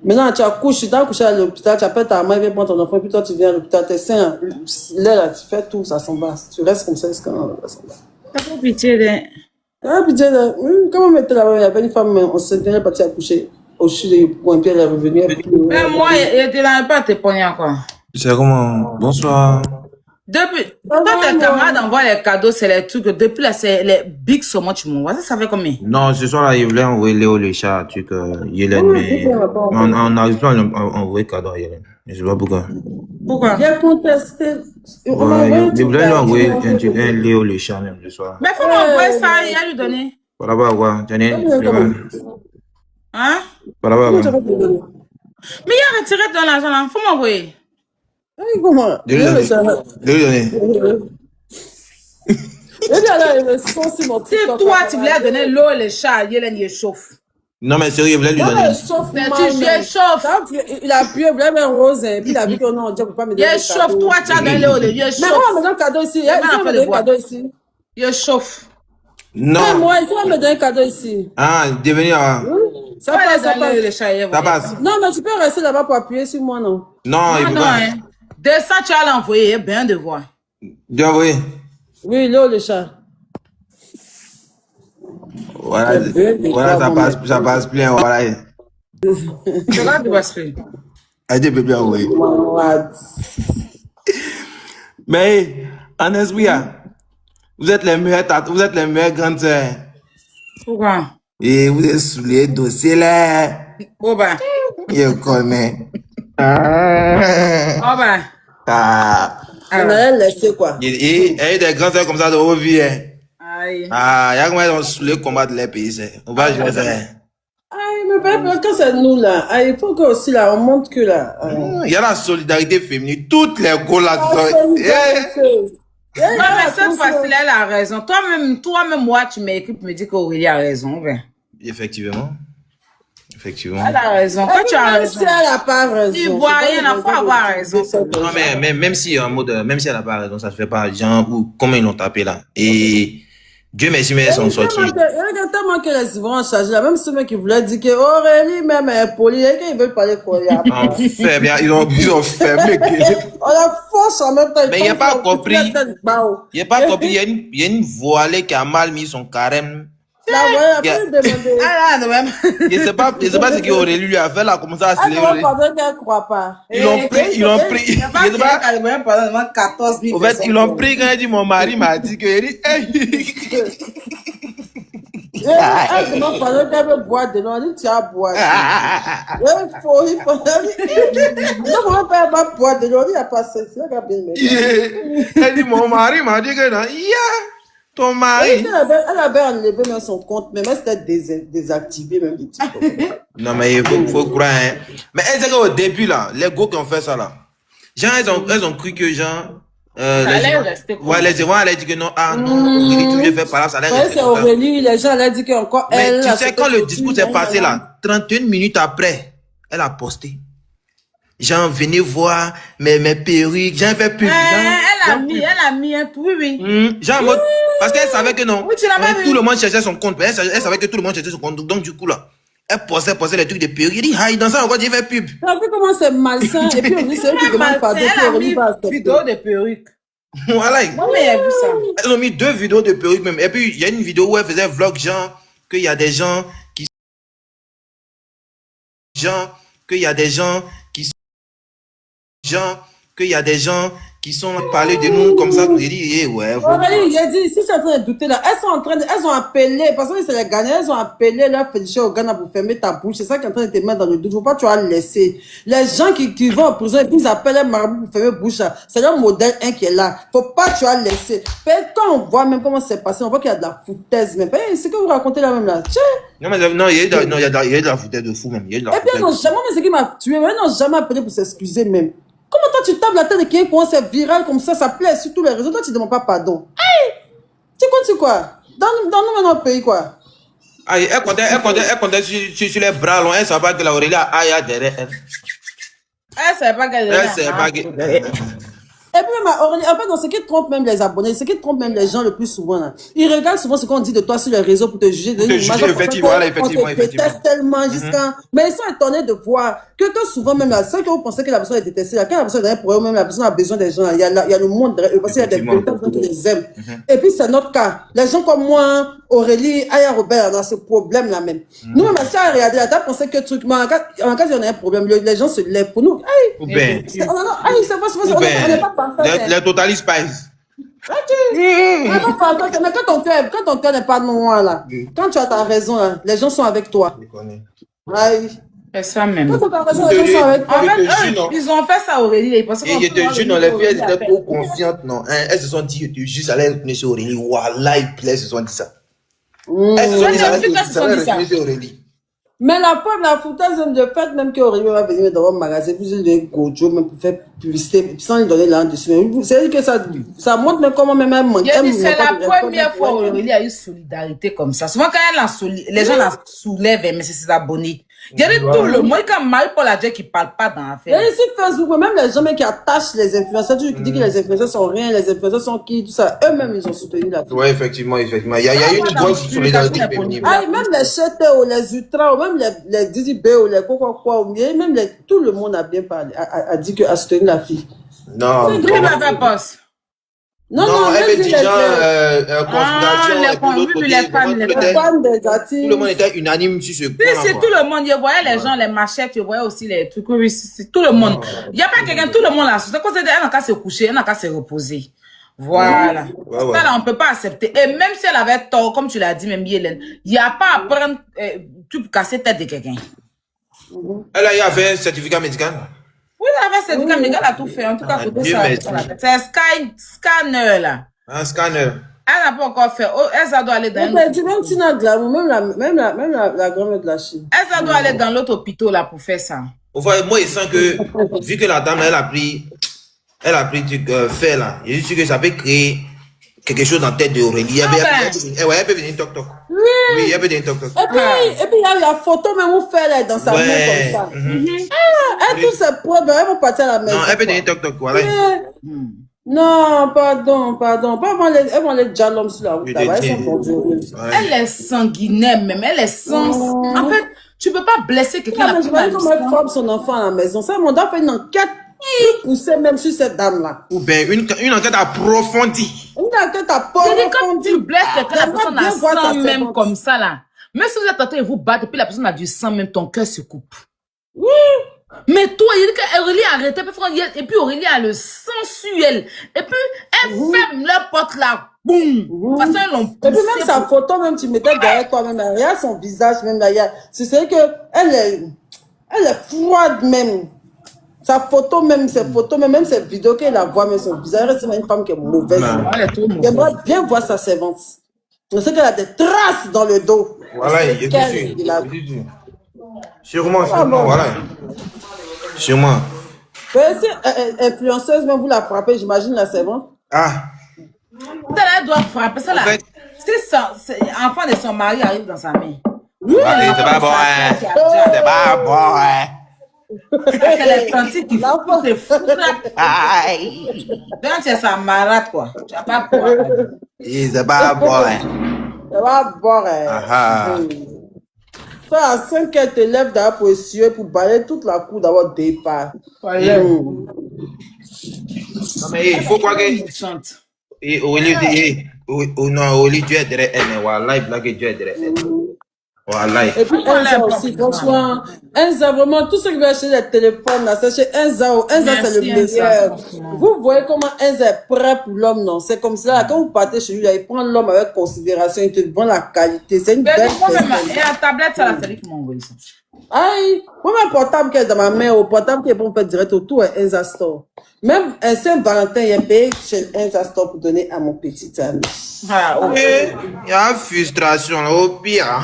Maintenant, tu accouches, tu as accouché à l'hôpital, tu appelles ta mère, elle vient prendre ton enfant, et puis toi, tu viens à l'hôpital, t'es sain, là, tu fais tout, ça s'en va. Tu restes comme ça, ça s'en va. T'as pas pitié, là. Ah, pitié, là. Quand on mettait là-bas, il y avait une femme, on s'est elle est partie accoucher au sud de Point, puis elle est revenue. Mais moi, il était là, pas te pogner encore. C'est comment? Bonsoir. Depuis, quand tes camarades envoient les cadeaux, c'est les trucs, depuis là, c'est les big sommes tu m'envoies. Ça fait combien? Non, ce soir là, il voulait envoyer Léo le chat, truc, Yélène, mais on n'arrive pas à envoyer cadeau à Yélène. Je sais pas pourquoi. Pourquoi? J'ai contesté. Ouais, il voulait lui envoyer un Léo le chat même le soir. Mais faut m'envoyer ça, il a lui donné. Voilà, bah, quoi, j'en ai Hein? Voilà, bah, Mais il a retiré de l'argent là, faut m'envoyer. Comment? Je lui donner. Si toi, tu voulais donner l'eau et le chat, Yélène, il chauffe. Non, mais sérieux, il voulait lui donner. Tu chauffe. Il a appuyé, il voulait mettre un rose, et puis il a vu que non, on ne peut pas me donner. Il chauffe, toi, tu as donné l'eau, il chauffe. Mais moi, on me donne un cadeau ici. Il me donne un cadeau ici. Il chauffe. Non. Mais moi, il faut me donner un cadeau ici. Ah, devenir. Ça passe, ça passe. Ça passe. Non, mais tu peux rester là-bas pour appuyer sur moi, non? Non, il faut pas. De ça, tu as l'envoyer, bien de voir. Bien, oui. Oui, Léo le chat. Voilà, voilà ça passe bien, voilà. C'est là que tu vas se faire. Allez, bébé, oui. Malade. Mais, en Esbouya, vous êtes les meilleures grandes sœurs. Pourquoi? Et vous êtes sous les dossiers là. Oh ben. Je connais. Oh ben. Ah. On allait laisser quoi. Et des grandes sœurs comme ça de vos vies. Aïe. Ah, il y a comment ils ont sous les combats de les pays. On va jouer ça. Aïe, mais quand c'est nous là, aïe, il faut que aussi là, on montre que là. Il y a la solidarité féminine. Toutes les go là. Non, mais cette fois-ci, elle a raison. Toi-même, moi, tu m'écris pour me dire qu'Aurélie a raison. Ben. Effectivement. Elle a raison. Quand tu as raison. Si elle n'a pas raison. Tu vois, il faut avoir raison. Non, mais même si en mode, même si elle n'a pas raison, ça se fait pas. Genre, ou comment ils l'ont tapé là. Et Dieu merci, mais elles sont sorties. Il y a tellement que les vont en charger. Même ceux qui voulaient dire que Aurélie, même, elle est polie, et qu'ils veulent parler coréen. Enfin, bien, ils ont fermé. On la force en même temps. Mais il n'y a pas compris. Il n'y a pas compris. Il y a une voilée qui a mal mis son carême. Là, ouais, après, demander. Ah là, même. Je sais pas ce qu'Aurélie lui a fait là, comment ça a Elle ne va pas dire qu'elle ne croit pas. Ils l'ont pris. Je sais pas. 14 000 En fait, ils l'ont pris quand elle dit mon mari m'a dit que. Elle demande pendant qu'elle veut boire de l'eau. Elle dit, tu as boire. Il faut. Non, elle va boire de l'eau. Il n'y a pas ça. Elle dit mon mari m'a dit que non. Ton mari. Elle avait enlevé même son compte, mais c'était désactivé même des trucs. Non, mais il faut croire. Hein. Mais elle dit qu'au début, là, les gars qui ont fait ça, là, genre, elles ont cru que, genre. Les gens allaient dire que non, Aurélie, tu veux faire par là, ça allait rester. C'est Aurélie, les gens allaient dire qu'encore elle. Mais tu sais, quand le discours s'est passé, là, 31 minutes après, elle a posté. Genre, venez voir mes perruques. J'ai fait pub. Elle a mis un tout, oui. Genre, mode, parce qu'elle savait que non. Oui, tu l'as pas vu. Tout le monde cherchait son compte. Elle savait que tout le monde cherchait son compte. Donc, du coup, là, elle postait les trucs de perruques. Elle dit, aïe, dans ça, encore, j'ai fait pub. Tu as vu comment c'est malsain? Et puis, on dit, c'est eux qui demandent pardon. Elle a mis une vidéo de perruques. Voilà. Moi, mais elle a vu ça. Elles ont mis 2 vidéos de perruques même. Et puis, il y a une vidéo où elle faisait vlog, genre, qu'il y a des gens qui sont parlés de nous comme ça. J'ai dit, ouais. Aurélie, j'ai dit, si je suis en train de douter là, elles ont appelé, parce que c'est les Ghanéens, elles ont appelé leur féticheur au Ghana pour fermer ta bouche. C'est ça qui est en train de te mettre dans le doute. Faut pas tu vas laisser. Les gens qui vont en prison et puis ils appellent un marabout pour fermer la bouche, c'est leur modèle 1 qui est là. Faut pas tu vas laisser. Quand on voit même comment c'est passé, on voit qu'il y a de la foutaise même. C'est que vous racontez là même là. Non, il y a de la foutaise de fou même. Et puis, non, jamais, mais c'est qui m'a tué, mais ils n'ont jamais appelé pour s'excuser même. Comment toi tu tapes la tête de quelqu'un quand c'est viral comme ça plaît sur tous les réseaux, toi tu ne demandes pas pardon. Aïe! Tu comptes quoi? Dans nous maintenant pays quoi? Aïe, elle comptait sur les bras longs, elle savait pas que la Aurélie a aïe derrière elle. Elle savait pas qu'elle était. Et puis même Aurélie, en fait, non, ce qui trompe même les abonnés, ce qui trompe même les gens le plus souvent là. Ils regardent souvent ce qu'on dit de toi sur les réseaux pour te juger. Effectivement. On te déteste tellement jusqu'à. Mais ils sont étonnés de voir que souvent même là, ceux qui ont pensé que la personne est détestée, là, quand la personne est derrière pour eux, même la personne a besoin des gens, il y a le monde derrière eux, parce qu'il y a des personnes qui les aiment. Et puis c'est notre cas. Les gens comme moi, Aurélie, Aya Robert, on a ce problème là même. Nous, même si on a regardé là, t'as pensé que truc, mais en cas il y en a un problème, les gens se lèvent pour nous. Aïe! C'est pas les Total Spice. Mais quand ton cœur n'est pas noir là, quand tu as ta raison là, les gens sont avec toi. Aïe. C'est ça même. Quand tu as ta raison, les gens sont avec toi. Ils ont fait ça Aurélie. Et je te jure, non, les filles, elles étaient trop confiantes, non. Elles se sont dit, je te jure, ça allait retourner sur Aurélie. Wallah, elles se sont dit ça. Elles se sont dit ça, ça allait retourner sur Aurélie. Mais la preuve, la foutaise, même de fait, même qu'Aurélie va venir dans un magasin, puis il donne Gojo, même pour faire publicité, sans lui donner là-dessus. C'est que ça montre même comment même elle manque. C'est la première fois où Aurélie a eu solidarité comme ça. Souvent, quand les gens la soulèvent, mais c'est ses abonnés. Il y a tout le monde qui a mal pour la dire qui ne parle pas dans l'affaire. Et ici, Facebook, même les gens qui attachent les influenceurs, tu dis que les influenceurs sont rien, les influenceurs sont qui, tout ça, eux-mêmes, ils ont soutenu la fille. Oui, effectivement. Il y a eu une grosse solidarité féminine. Ah, même les châteaux, les ultras, même les Didi B, les quoi, même tout le monde a bien parlé, a dit que a soutenu la fille. Non, Qui va faire poste? Non, elle même veut dit dire les genre conspiration. les Et puis l'autre côté, les femmes, les les femmes des tout le artistes. monde était unanime sur ce Oui, point. c'est tout le monde. Je voyais les gens, les machettes, je voyais aussi les trucs. Oui, c'est tout le monde. Il n'y a pas quelqu'un, tout le monde là. C'est quoi, elle n'a qu'à se coucher, elle n'a qu'à se reposer. Voilà. Ouais. Ça, là, on ne peut pas accepter. Et même si elle avait tort, comme tu l'as dit, même Hélène, il n'y a pas à prendre tout pour casser la tête de quelqu'un. Elle a fait un certificat médical. Oui, elle avait certificat médical, elle a tout fait. En tout cas, Ah, côté Dieu ça. merci. C'est Scanner, là. Un scanner. Elle n'a pas encore fait. Oh, elle, ça doit aller dans un Mais tu même Tina Glamour, même la grand-mère de la Chine. Elle, ça doit aller dans l'autre hôpital, là, pour faire ça. Enfin, moi, je sens que, vu que la dame, elle a pris du fait là, je suis sûr que ça peut créer quelque chose dans la tête d'Aurélie. Elle peut venir toc toc. Oui, elle peut venir toc toc. Et puis il y a la photo même où fait elle est dans sa main comme ça. Elle tous ses preuves, elle va partir à la maison. Non, elle peut venir toc toc, voilà. Non, pardon. Pas elles vont les jalons sur la route. Je te Là-bas, dis. elles sont conduites. Elle est sanguinaire même, elle est sans... En fait, tu peux pas blesser quelqu'un Non, la mais je vois comment elle frappe son enfant à la maison. Ça, on doit faire une enquête plus poussée même sur cette dame-là. Ou bien une enquête approfondie. Une enquête à Je dis, quand tu blesses quelqu'un, la personne bien a voir sa sang même servante. comme ça, là. Même si vous êtes en train de vous battre, et puis la personne a du sang, même ton cœur se coupe. Mais toi, il dit qu'Aurélie a arrêté, et puis Aurélie a le sang sur elle. Et puis, elle ferme la porte là, boum. Parce qu'elles l'ont Et puis poussée même sa pour- photo, même tu mettais derrière toi-même, regarde son visage même là. Tu sais que elle est froide même. Sa photo même, ses photos même ses vidéos qu'elle la voit, même son visage, c'est une femme qui est mauvaise. Non. Elle est trop mauvaise. J'aimerais bien voir sa servante. Je sais qu'elle a des traces dans le dos. Voilà, C'est je qu'elle, suis il a- sûr. Sûrement, bon. voilà. Sûrement. Mais si influenceuse, même vous la frappez, j'imagine la servante. Ah, Ça, là, elle doit frapper. Ça, là, En fait- si l'enfant de son mari arrive dans sa main. allez, c'est pas bon, hein. C'est pas bon, hein. C'est les tantis qui L'enfant. te foutent là. Aïe. Donc, tu es sa malade, quoi. Tu n'as pas peur. Et c'est pas bon, hein. Ça va boire. Ah, ah. Toi, à 5 heures, te lèves d'ailleurs pour essuyer, pour balayer toute la cour d'avoir départ. Non, mais il faut croire que. Il chante. Et Aurélie, non, Aurélie, Dieu est derrière elle, mais voilà, blague, Dieu est derrière elle. Voilà. Et puis Enza aussi, franchement, Enza, vraiment, tout ce qui va acheter les téléphones, là, c'est chez Enza. Enza, c'est le Merci, meilleur. Enza. Vous voyez comment Enza est prêt pour l'homme, non? C'est comme ça, quand vous partez chez lui, là, il prend l'homme avec considération, il te vend la qualité. C'est une Mais belle dis-moi même, personne. et la tablette, ça, là, c'est lui qui m'a envoyé ça. Aïe, moi, mon portable qui est dans ma main, au portable qui est bon faire direct autour est Enza Store. Même un Saint-Valentin, il est payé chez Enza Store pour donner à mon petit ami. Ah, ok. Il y a frustration, là, au pire. Hein.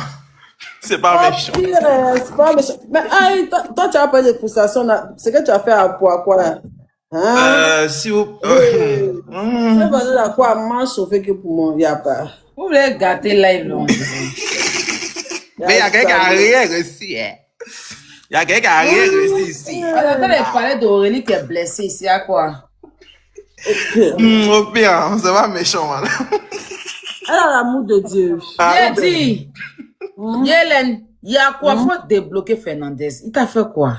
C'est pas Ah, méchant. pire, c'est pas méchant. Mais aïe, toi, tu as pas de frustration là. C'est que tu as fait à quoi là? Hein? Si vous. C'est basé à quoi? Moins chauffé que pour moi, il n'y a pas. Vous voulez gâter live, là. Mais il y a quelqu'un qui a rien reçu, hein. Il y a quelqu'un qui a rien reçu ici. On est en train de parler d'Aurélie qui est blessée ici, à quoi? Au pire, hein, c'est pas méchant, man. Elle a l'amour de Dieu. J'ai dit, Hélène, il y a quoi? Faut débloquer Fernandez. Il t'a fait quoi?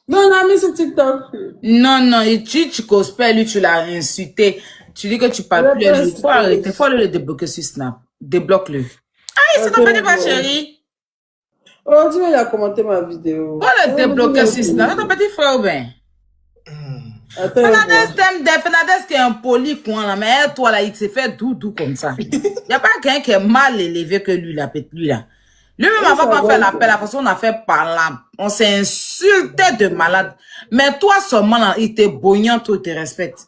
Mais on a mis sur TikTok. Non, tu cospères, lui, tu l'as insulté. Tu dis que tu parles plus à lui. Faut arrêter, faut aller le débloquer sur Snap. Débloque-le. Ah, c'est ton petit frère, chérie. Oh, tu il a commenté ma vidéo. Faut le débloquer sur Snap. Ton petit frère, ou bien? Attends, Fernandez t'aime des Fernandez qui est un poli coin là, mais elle, toi là, il s'est fait doudou comme ça. Y a pas quelqu'un qui est mal élevé que lui là, lui là. Lui-même avant qu'on fait l'appel, la façon on a fait par là, on s'est insulté de malade. Mais toi seulement là, il te boniant, toi, il te respecte.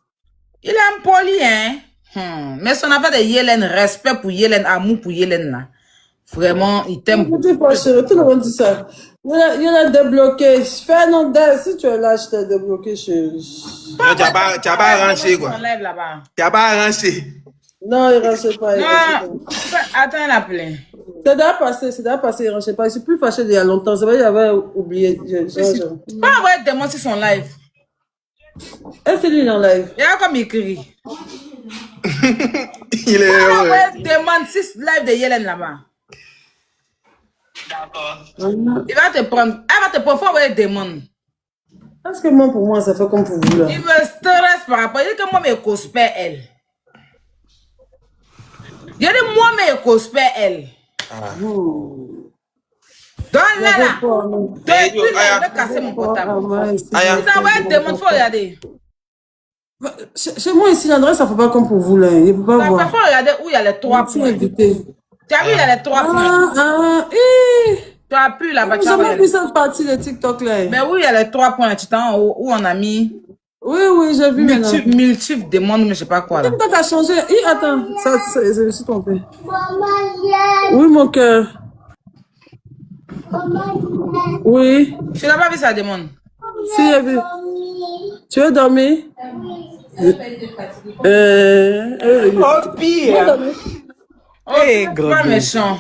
Il est un poli, hein. Mais son affaire de Hélène, respect pour Hélène, amour pour Hélène là. Vraiment, il t'aime beaucoup. petit frère chéri, tout le monde dit ça. Il a débloqué. Fernandez, si tu es là, je t'ai débloqué chéri. Non, tu n'as pas arrangé, quoi. On lève là-bas. Tu n'as pas arrangé. Non, il ne rangeait pas. Non, attends la plaie. C'est déjà passé, il ne rangeait pas. Je suis plus fâché d'il y a longtemps. C'est vrai, il avait oublié. Pas envoyer des mots sur son live. Est-ce que lui, il est en live? Il y a comme écrit. Il est heureux. Ouais, demande 6 live de Hélène là-bas. Il va te prendre. Elle va te prendre. Faut envoyer demande. Parce que moi, pour moi, ça fait comme pour vous, là. Il me stresse par rapport. Il dit que moi, mais cosplay elle. Il dit moi, mais cosplay elle. Donc là, depuis là, je vais casser mon portable. Aya. Tu envoies des demandes, il faut regarder. Chez moi, ici, l'adresse, ça ne fait pas comme pour vous, là. Il ne peut pas Il voir. faut regarder où il y a les 3 points. Invité. Tu as vu, il y a les 3 points. Tu as pu là-bas. J'ai jamais vu cette partie de TikTok, là. Mais oui, il y a les 3 points. Tu t'en où on a mis. Oui, j'ai vu maintenant. Multiples demandes, mais je ne sais pas quoi là. Quand t'as changé. Attends, je me suis trompée. Oui, mon cœur. Oui. Tu n'as pas vu sa demande? Si, j'ai vu. Tu veux dormir? Oh, pire. Hey, Pas gros. méchant.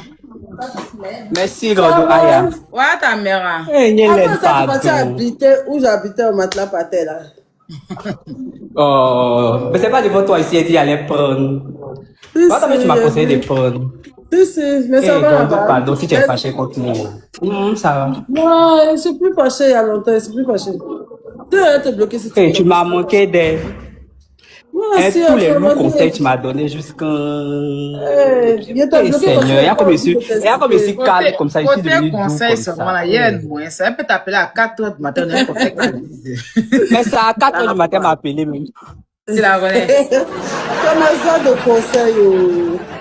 Merci, gros. Aya. Ouais, ta mère. Hey, n'y Comment l'aide ça, tu pas. vas habiter où j'habitais au matelas par terre, là? Oh, mais c'est pas devant toi ici, tu allais prendre. Moi, tu m'as conseillé de prendre. Si, mais ça Hey, va gros, là-bas. pardon, si tu es fâché, continue. Ça va. Non, je suis plus fâchée il y a longtemps, je suis plus fâchée. Tu vas te bloquer si tu Hey, tu m'as manqué des. Moi, Hein, si, tous les autrement, loups conseils que tu m'as donné jusqu'à. il t'a Hey, bloqué parce Seigneur, il y a comme ici, que il y a comme ici calme comme ça, ici Côté devenu doux conseil comme seulement, ça. là, il y a un moyen. Ça peut t'appeler à 4 heures du matin, on a un conseil à 10 heures. Mais c'est à 4 heures du matin, m'a appelé même. Tu la connais? comme un genre de conseil.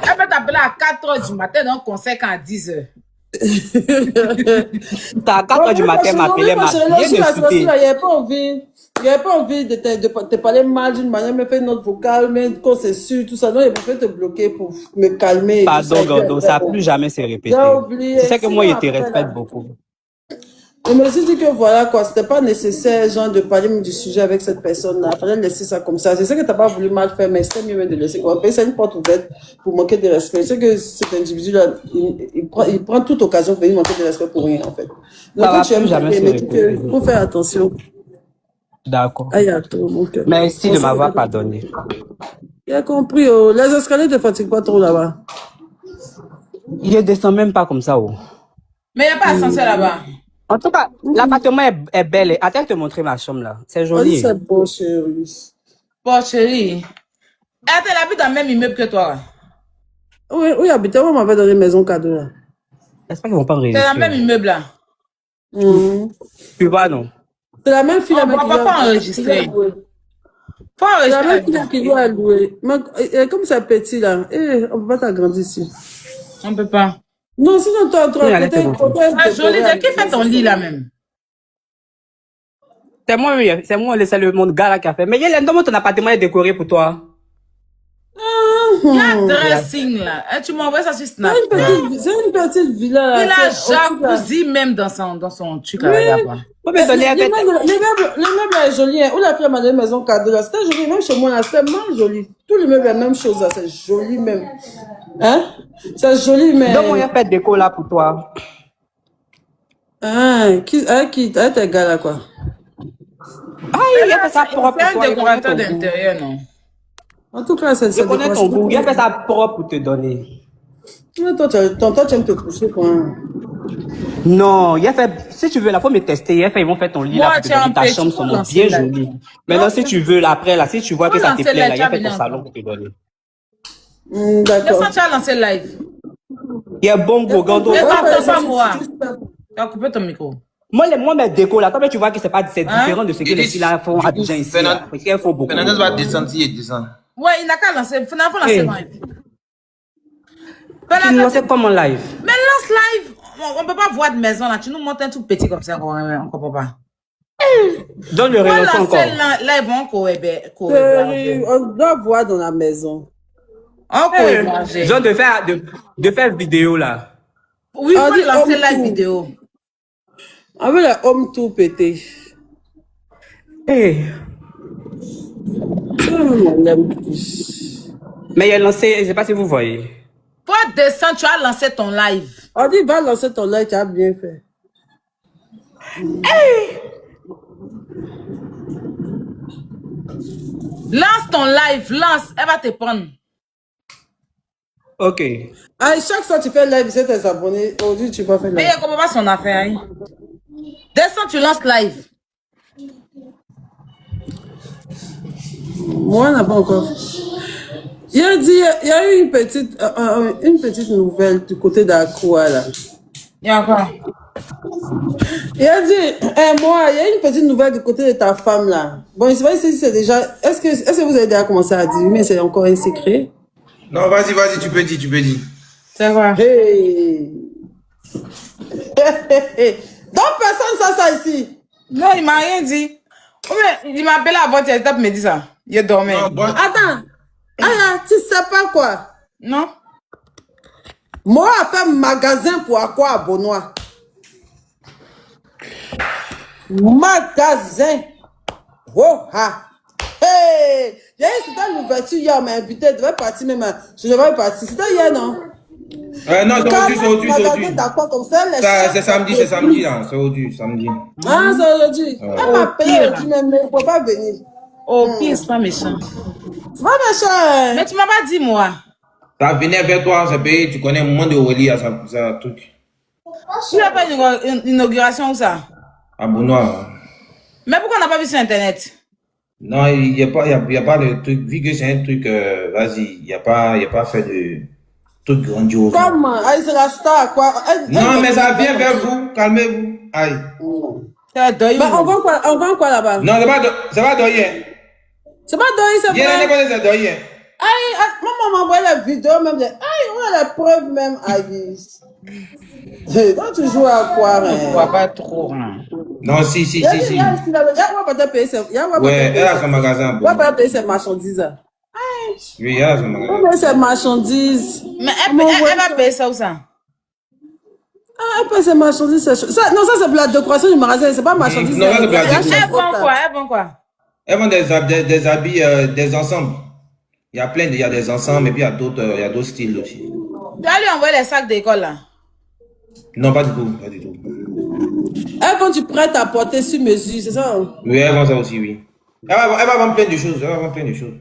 Elle peut t'appeler à 4 heures du matin, donc conseil qu'à 10 heures. C'est à 4 heures du matin, m'a appelé, m'a bien insulté. Il n'y avait pas envie. Il n'y avait pas envie de te parler mal d'une manière, me faire une note vocale, mais quand c'est sûr, tout ça. Non, il préfère te bloquer pour me calmer. Pardon, Gordo, ça n'a plus jamais se répéter. J'ai oublié. Tu sais que moi, Sinon, je te après, respecte là. beaucoup. Je me suis dit que voilà quoi, c'était pas nécessaire, genre, de parler du sujet avec cette personne-là. Il fallait laisser ça comme ça. Je sais que t'as pas voulu mal faire, mais c'était mieux de laisser quoi. C'est une porte ouverte pour manquer de respect. Je sais que cet individu-là, il prend toute occasion pour venir manquer de respect pour rien, en fait. Donc, Ça quand va tu aimes plus jamais quelqu'un, se mais répéter. il faut faire attention. D'accord. Aïe, à toi, mon cœur. Merci de m'avoir pardonné. Il a compris, oh. Les escaliers ne te fatiguent pas trop là-bas. Il ne descend même pas comme ça. Oh. Mais il n'y a pas ascenseur là-bas. En tout cas, l'appartement est belle. Attends de te montrer ma chambre là. C'est On dit joli. c'est beau, chérie. Bon, chérie. Elle habite dans le même immeuble que toi. Oui, habiter, on m'avait donné une maison cadeau là. J'espère qu'ils vont pas C'est enregistrer. dans le même immeuble là. Tu vois, non? C'est la même fille On avec ne va pas enregistrer. C'est Faut la même enregistrer. fille qui doit louer. Mais, comme c'est petit là, on peut pas t'agrandir ici. On ne peut pas. Non, sinon toi, Oui, allez, c'est bon. Ah, joli, qui fait ton lit là même? C'est moi, oui. C'est moi, c'est le monde gars là qui a fait. Mais il y a l'endroit ton appartement est décoré pour toi. Il y a un dressing là. Tu m'envoies ça sur Snap. C'est une petite villa là. Il a c'est au-dessus, là. jacuzzi même dans son truc là. Là-bas. Faut me donner un Les peu. meubles là est joli. Hein. Où la fille m'a donné une maison cadeau là. C'était joli, même chez moi là, c'était mal joli. Tout le meuble est la même chose là, c'est joli même. Hein? C'est joli, mais. Donc, il a fait déco là pour toi. Qui, tes gars là quoi? Ah, il a fait ça propre C'est pour toi. un décorateur d'intérieur, non? En tout cas, c'est Je connais ton goût. Il a fait ça propre pour te donner. Mais toi, tu aimes te coucher quoi. Non, il a fait, si tu veux, là, faut me tester. Il a fait, ils vont faire ton lit Moi, là, pour te tu as donner ta empêché chambre, de sont lancer bien la- jolies. Maintenant, si tu veux, là, après, là, si tu vois que Faut ça te lancer plaît, la là, il a fait ton cabine salon encore. pour te donner. D'accord. Laisse-moi, tu as lancé le live. Il y a bon goût, Gordo. Mais Ouais, t'entends pas c'est- moi. Tu as coupé ton micro. Moi, mes décos, là, toi, tu vois que c'est pas, c'est Hein? différent de ce que les filles là font à Abidjan ici, Fernand- là. Parce qu'elles font beaucoup. Fernandez va descendre et descendre. Ouais, il n'a qu'à lancer. Il faut lancer Hey. le live. Tu nous lances comme en live. Mais lance live. On ne peut pas voir de maison là. Tu nous montres un tout petit comme ça. On ne comprend pas. Donne le On va relance lancer encore. live encore. On doit voir dans la maison. Encore héberger. Genre de faire vidéo, là. Oui, il On faut dit lancer home live tour. vidéo. Avec la homme tout pété. Hey. Mais il a lancé, je sais pas si vous voyez. Toi, descends, tu as lancé ton live. On dit, va lancer ton like, tu as bien fait. Lance ton live, lance. Elle va te prendre. Ok. Ah, chaque fois que tu fais live, c'est tes abonnés. Aujourd'hui, tu vas faire Mais live. elle ne comprend pas son affaire. Hein. Descends, tu lances live. Moi, on n'a pas encore. Il a dit, il y a eu une petite nouvelle du côté d'Akoua, là. Il y a encore. Il a dit, moi, il y a une petite nouvelle du côté de ta femme, là. Bon, je sais pas si c'est déjà... Est-ce que vous avez déjà commencé à dire, mais c'est encore un secret? Non, vas-y, tu peux dire, C'est quoi? Hey. Donc, personne ne sait ça ici. Non, il m'a rien dit. Il m'a appelé avant, il a me dit ça. Il est dormi. Non, bon. Attends. Ah, tu sais pas quoi? Non? Moi, a fait magasin pour quoi à Bonois? Magasin. Oh, ah. Hey! J'ai eu une ouverture hier, on m'a invité, je devais partir même. Je devais partir. C'était hier, non? Non, c'est aujourd'hui. D'accord, comme ça, C'est samedi, là. C'est aujourd'hui, samedi. Ah, c'est aujourd'hui. Elle m'a appelé aujourd'hui, mais il ne faut pas venir. Oh, pire, c'est pas méchant. C'est pas méchant. Mais tu m'as pas dit, moi. Ça venait vers toi, ça paye, tu connais le moment de Oli à ça truc. Tu n'as pas une inauguration ou ça? À Bonois. Mais pourquoi on n'a pas vu sur Internet? Non, il n'y a pas de truc. Vu que c'est un truc, vas-y, il n'y a pas fait de truc grandiose. Comment? Aïe, c'est la star, quoi. Non, mais ça vient vers vous, calmez-vous. Aïe. Mais on vend quoi là-bas? Non, c'est pas Doyen. C'est pas Doyen, c'est Il y a vrai. pas de Doyen. Aïe, maman m'a envoyé la vidéo, même. Aïe, on a la preuve même. Aïe. Quand tu joues à quoi? On ne voit pas trop. Hein. Non, si. Il y a pas de payer ses... Ouais, elle a son magasin. Il va pas payer ses marchandises. Oui, elle a son magasin. On paye ses marchandises. Mais elle va payer ça ou ça? Ah, elle paye ses marchandises. Non, ça c'est pour la décoration du magasin. C'est pas marchandises. Non, ça, c'est pour la décoration. Elle vend quoi? Elles vendent des habits, des ensembles. Il y a il y a des ensembles et puis il y a d'autres styles aussi. Tu vas lui envoyer les sacs d'école là? Non, pas du tout. Elle, quand tu prêtes à porter sur mesure, c'est ça? Oui, elle vend ça aussi, oui. Elle va vendre plein de choses.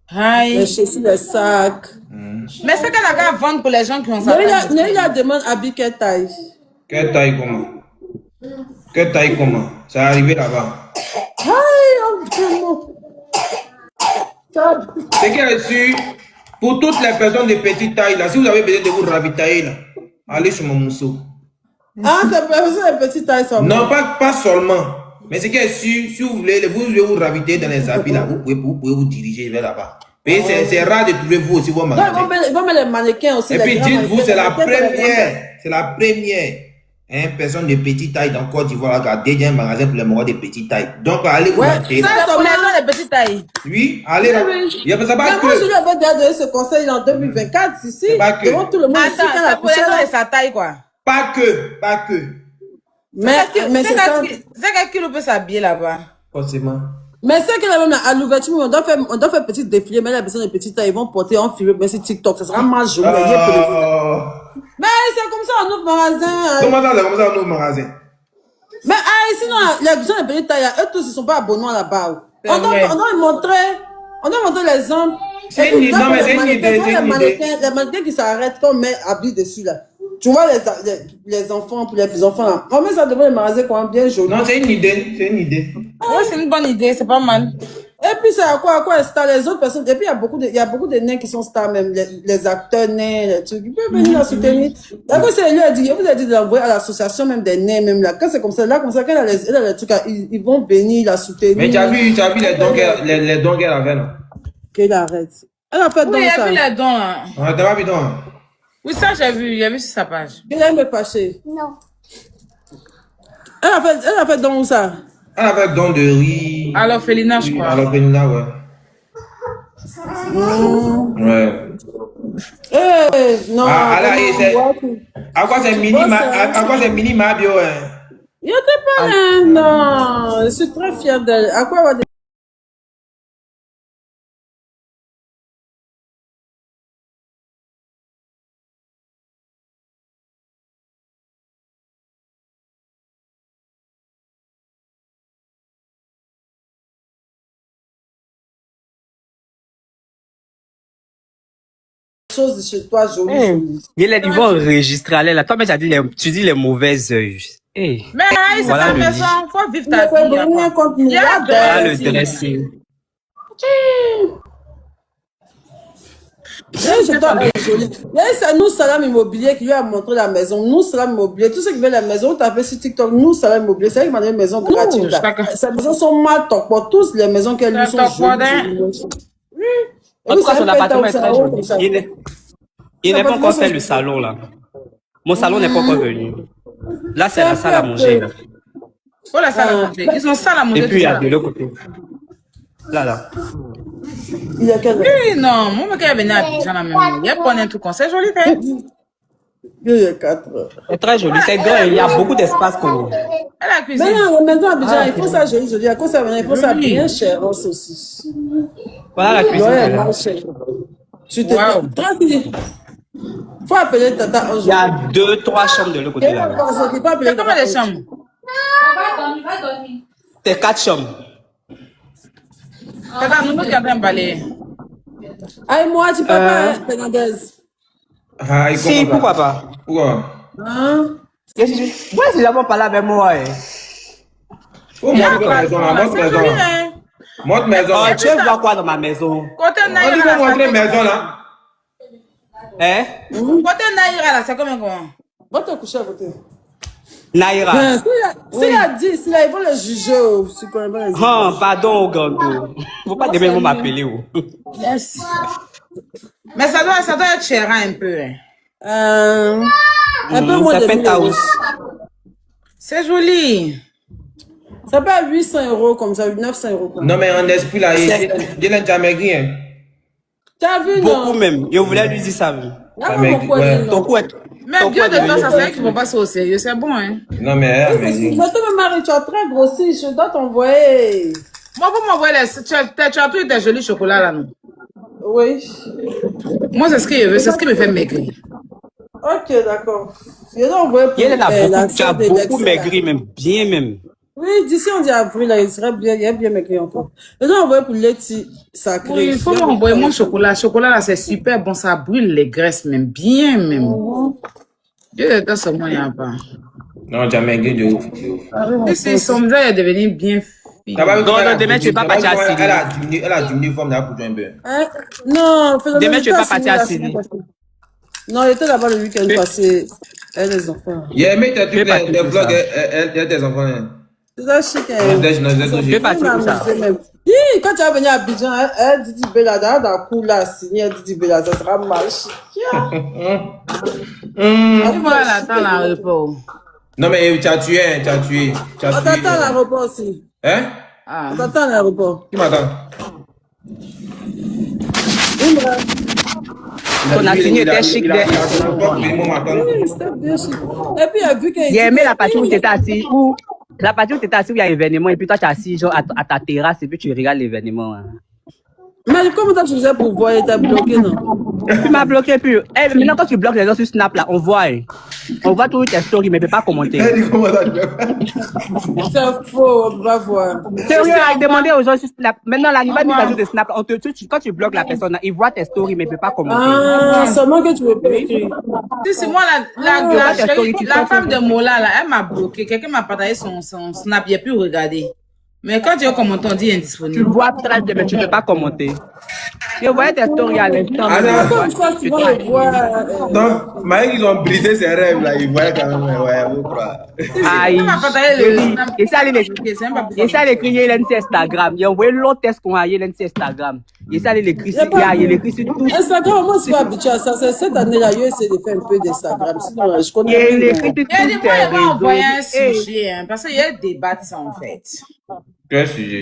Aïe. Les chaussures, les sacs. Mais c'est qu'elle a qu'à vendre pour les gens qui ont ça. Nélia demande habit quelle taille? Quelle taille comment? Ça est arrivé là-bas. Aïe, C'est qu'elle est sûre, pour toutes les personnes de petite taille, là, si vous avez besoin de vous ravitailler, là, allez sur mon mousseau. Ah, c'est pour les petites tailles seulement. Non, pas seulement. Mais c'est qu'elle est sûre, si vous voulez vous ravitailler dans les habits, là, vous pouvez vous diriger vers là-bas. Mais c'est rare de trouver vous aussi vos magasins. Ils vont mettre les mannequins aussi. Et puis dites-vous, c'est la première. Hein, personne de petite taille dans Côte d'Ivoire a déjà un magasin pour les morts de petite taille. Donc, allez vous acheter. Ça, c'est pour les gens de petite taille. Oui, allez là. Il y a pas ça pas que. Moi, je lui avais déjà donné ce conseil en 2024, ici. C'est pas que. Devant tout le monde. Attends, c'est pour les gens de sa taille, quoi. Pas que. Mais c'est ça. C'est quel kilo peut s'habiller là-bas? Forcément. Mais c'est que là, même à l'ouverture, on doit faire petit défilé, mais la personne de petite taille, ils vont porter en film, mais c'est TikTok, ça sera mal joli. Mais c'est comme ça en autre magasin. Comment ça, c'est comme ça en autre magasin? Mais sinon, les gens de petite taille, eux tous, ils sont pas abonnés là-bas. On doit montrer l'exemple. C'est une idée, non, mais c'est une idée. Les mannequins qui s'arrêtent, qu'on met habillé dessus là. Tu vois les enfants, pour les petits-enfants là. On met ça devant le magasin quand même bien joli. Non, c'est une idée. Ouais, c'est une bonne idée, c'est pas mal. Et puis c'est à quoi star les autres personnes. Et puis il y a beaucoup de nains qui sont stars même, les acteurs nains, les trucs. Ils peuvent venir la soutenir. Après c'est lui a vous a dit de l'envoyer à l'association même des nains même là. Quand c'est comme ça, quand elle a les trucs, ils vont venir la soutenir. Mais tu as vu les dons qu'elle avait là? Qu'elle arrête. Elle a fait Oui, dans il y ça. a vu les dons là. Ah, t'as pas vu donc? Oui, ça j'ai vu sur sa page. Elle aime me fâcher. Non. Elle a fait dans où ça? Elle a fait don de riz. Alors, Félina, je crois. Alors, Félina, ouais. Ouais. Non. À quoi c'est mini Mabio, hein? Il était pas là. Non. Je suis très fière d'elle. À quoi va chose chez toi jolie. Ils vont enregistrer, allez là. Toi, mais tu dis les mauvaises œuvres. Hey. Mais c'est Voilà ta le maison, faut vivre ta vie. Il y a Voilà le dressing. C'est nous, Salam Immobilier, qui lui a montré la maison. Nous, Salam Immobilier. Tous ceux qui veulent la maison, tu as fait sur TikTok. Nous, Salam Immobilier. C'est elle qui m'a donné une maison gratuite. Ces maisons sont mal top. Pour tous, les maisons qu'elles nous sont jolies. Oui. En tout cas, son appartement est très joli. Il n'est pas encore fait le salon, là. Mon salon n'est pas encore venu. Là, c'est la salle à manger. Là. Oh, la salle à manger. Ils ont salle à manger. Et puis, il y a de l'autre côté. Là. Il y a quel... Oui, non. Mon mec est venu à Abidjan, la même. Il y a pas un truc comme ça. C'est joli, quand même. Il y a 4. C'est très joli. C'est grand. Il y a beaucoup d'espace pour... Elle a cuisiné. Mais non, maintenant, à Abidjan, il faut ça joli. À cause ça, il faut ça bien cher aussi. Voilà la cuisine. Ouais, mal cher. Tu te dis... Faut appeler Tata un jour. Il y a 2-3 chambres de l'autre côté là. Il y a combien de chambres? C'est 4 chambres. Tata, nous qui avons balayer. Aïe, moi, tu peux pas, Fernandez. Si, pourquoi pas? Pourquoi? Hein? Ouais, si j'avais parlé avec moi. Faut montrer ta maison là, montre maison là. Montre maison. Oh, tu veux voir quoi dans ma maison? Côté On dit Naïra, qu'on montrer maison là. Hein? côté Naïra, là, c'est comment? Va te coucher à côté. Naïra. S'il a dit, s'il a, il va le juger. Si tu connais pas les Oh, pardon, Gando. Faut pas demain m'appeler. Yes. Mais ça doit être cher un peu. Un peu moins de 1000 euros. C'est joli. Ça peut être 800 € comme ça, 900 € comme ça. Non mais en esprit là, il est jamais rien. T'as vu, non? Beaucoup même. Je voulais lui dire ça. Ton cou est... Mais bien de temps, ça c'est qu'ils vont pas ça au sérieux. C'est bon, hein. Non mais Je te marie, tu as très grossi, je dois t'envoyer. Moi, pour m'envoyer tu as tous tes jolis chocolats là, non? Oui. Moi, c'est ce que je veux, c'est ce qui me fait maigrir. Ok, d'accord. Je dois envoyer pour Tu as beaucoup maigri, même. Bien même. Oui, d'ici on dit avril, là, il serait bien, il est bien maigri encore. Je dois envoyer pour Letty sacré. Oui, il faut m'envoyer mon chocolat. Chocolat là, c'est super bon, ça brûle les graisses même, bien même. Dieu de temps, seulement, il n'y a pas. non, tu as maigri de ouf. Et c'est son visage est devenu bien fine. Non, demain, tu ne vas pas partir à Syrie. Elle a diminué forme là pour toi un peu. Non, demain, tu ne vas pas partir à Syrie. Non, il était là-bas le week-end passé. Elle les enfants. Il a aimé tes trucs, les vlogs, elle tes enfants. C'est ça, chic. Je vais partir pour ça. Quand tu vas venir à Abidjan, elle dit Belada, dans le coup là, signé, elle dit Belada, ça sera mal chic. Voilà, attends l'aéroport. Non mais tu as tué. On t'attend à l'aéroport aussi. Hein? On t'attend à l'aéroport. Qui m'attend? Ton assignée était chic. Oui, c'était bien chic. Et puis, il a vu qu'il J'ai aimé la partie où tu étais assis. La partie où tu étais assis où il y a l'événement et puis toi tu es assis genre à ta terrasse et puis tu regardes l'événement. Mais comment tu faisais pour voir, il t'a bloqué, non? Tu m'as bloqué puis. Maintenant quand tu bloques les gens sur Snap là, on voit toutes tes stories mais tu ne peux pas commenter. C'est faux, on va voir. Sérieux, à demander aux gens sur Snap. Maintenant la nouvelle mise à jour de Snap, quand tu bloques la personne, ils voient tes stories mais tu ne peux pas commenter. Ah, seulement que tu veux pas écrire. C'est moi la femme de Mola là, elle m'a bloqué. Quelqu'un m'a partagé son Snap, il a pu regarder. Mais quand tu as commenté, on dit indisponible. Tu vois très bien, mais tu ne peux pas commenter. Je voyais tes stories à l'instant. Comme ça, tu vas le voir. Donc, Maïk, ils ont brisé ses rêves là, ils voyaient quand même, ouais, vous croyez. Aïe. Elle m'a partagé le Snap. Et ça, il écrit, il y a Instagram. Il y a envoyé l'autre test qu'on a, il y a Instagram. Et ça, il écrit sur tout. Instagram, moi, je suis habitué à ça. Cette année-là, j'ai essayé de faire un peu d'Instagram. Sinon, je connais. Il écrit tout. Il y a des fois, il va envoyer un sujet, parce qu'il y a des débats de ça en fait. Quel sujet?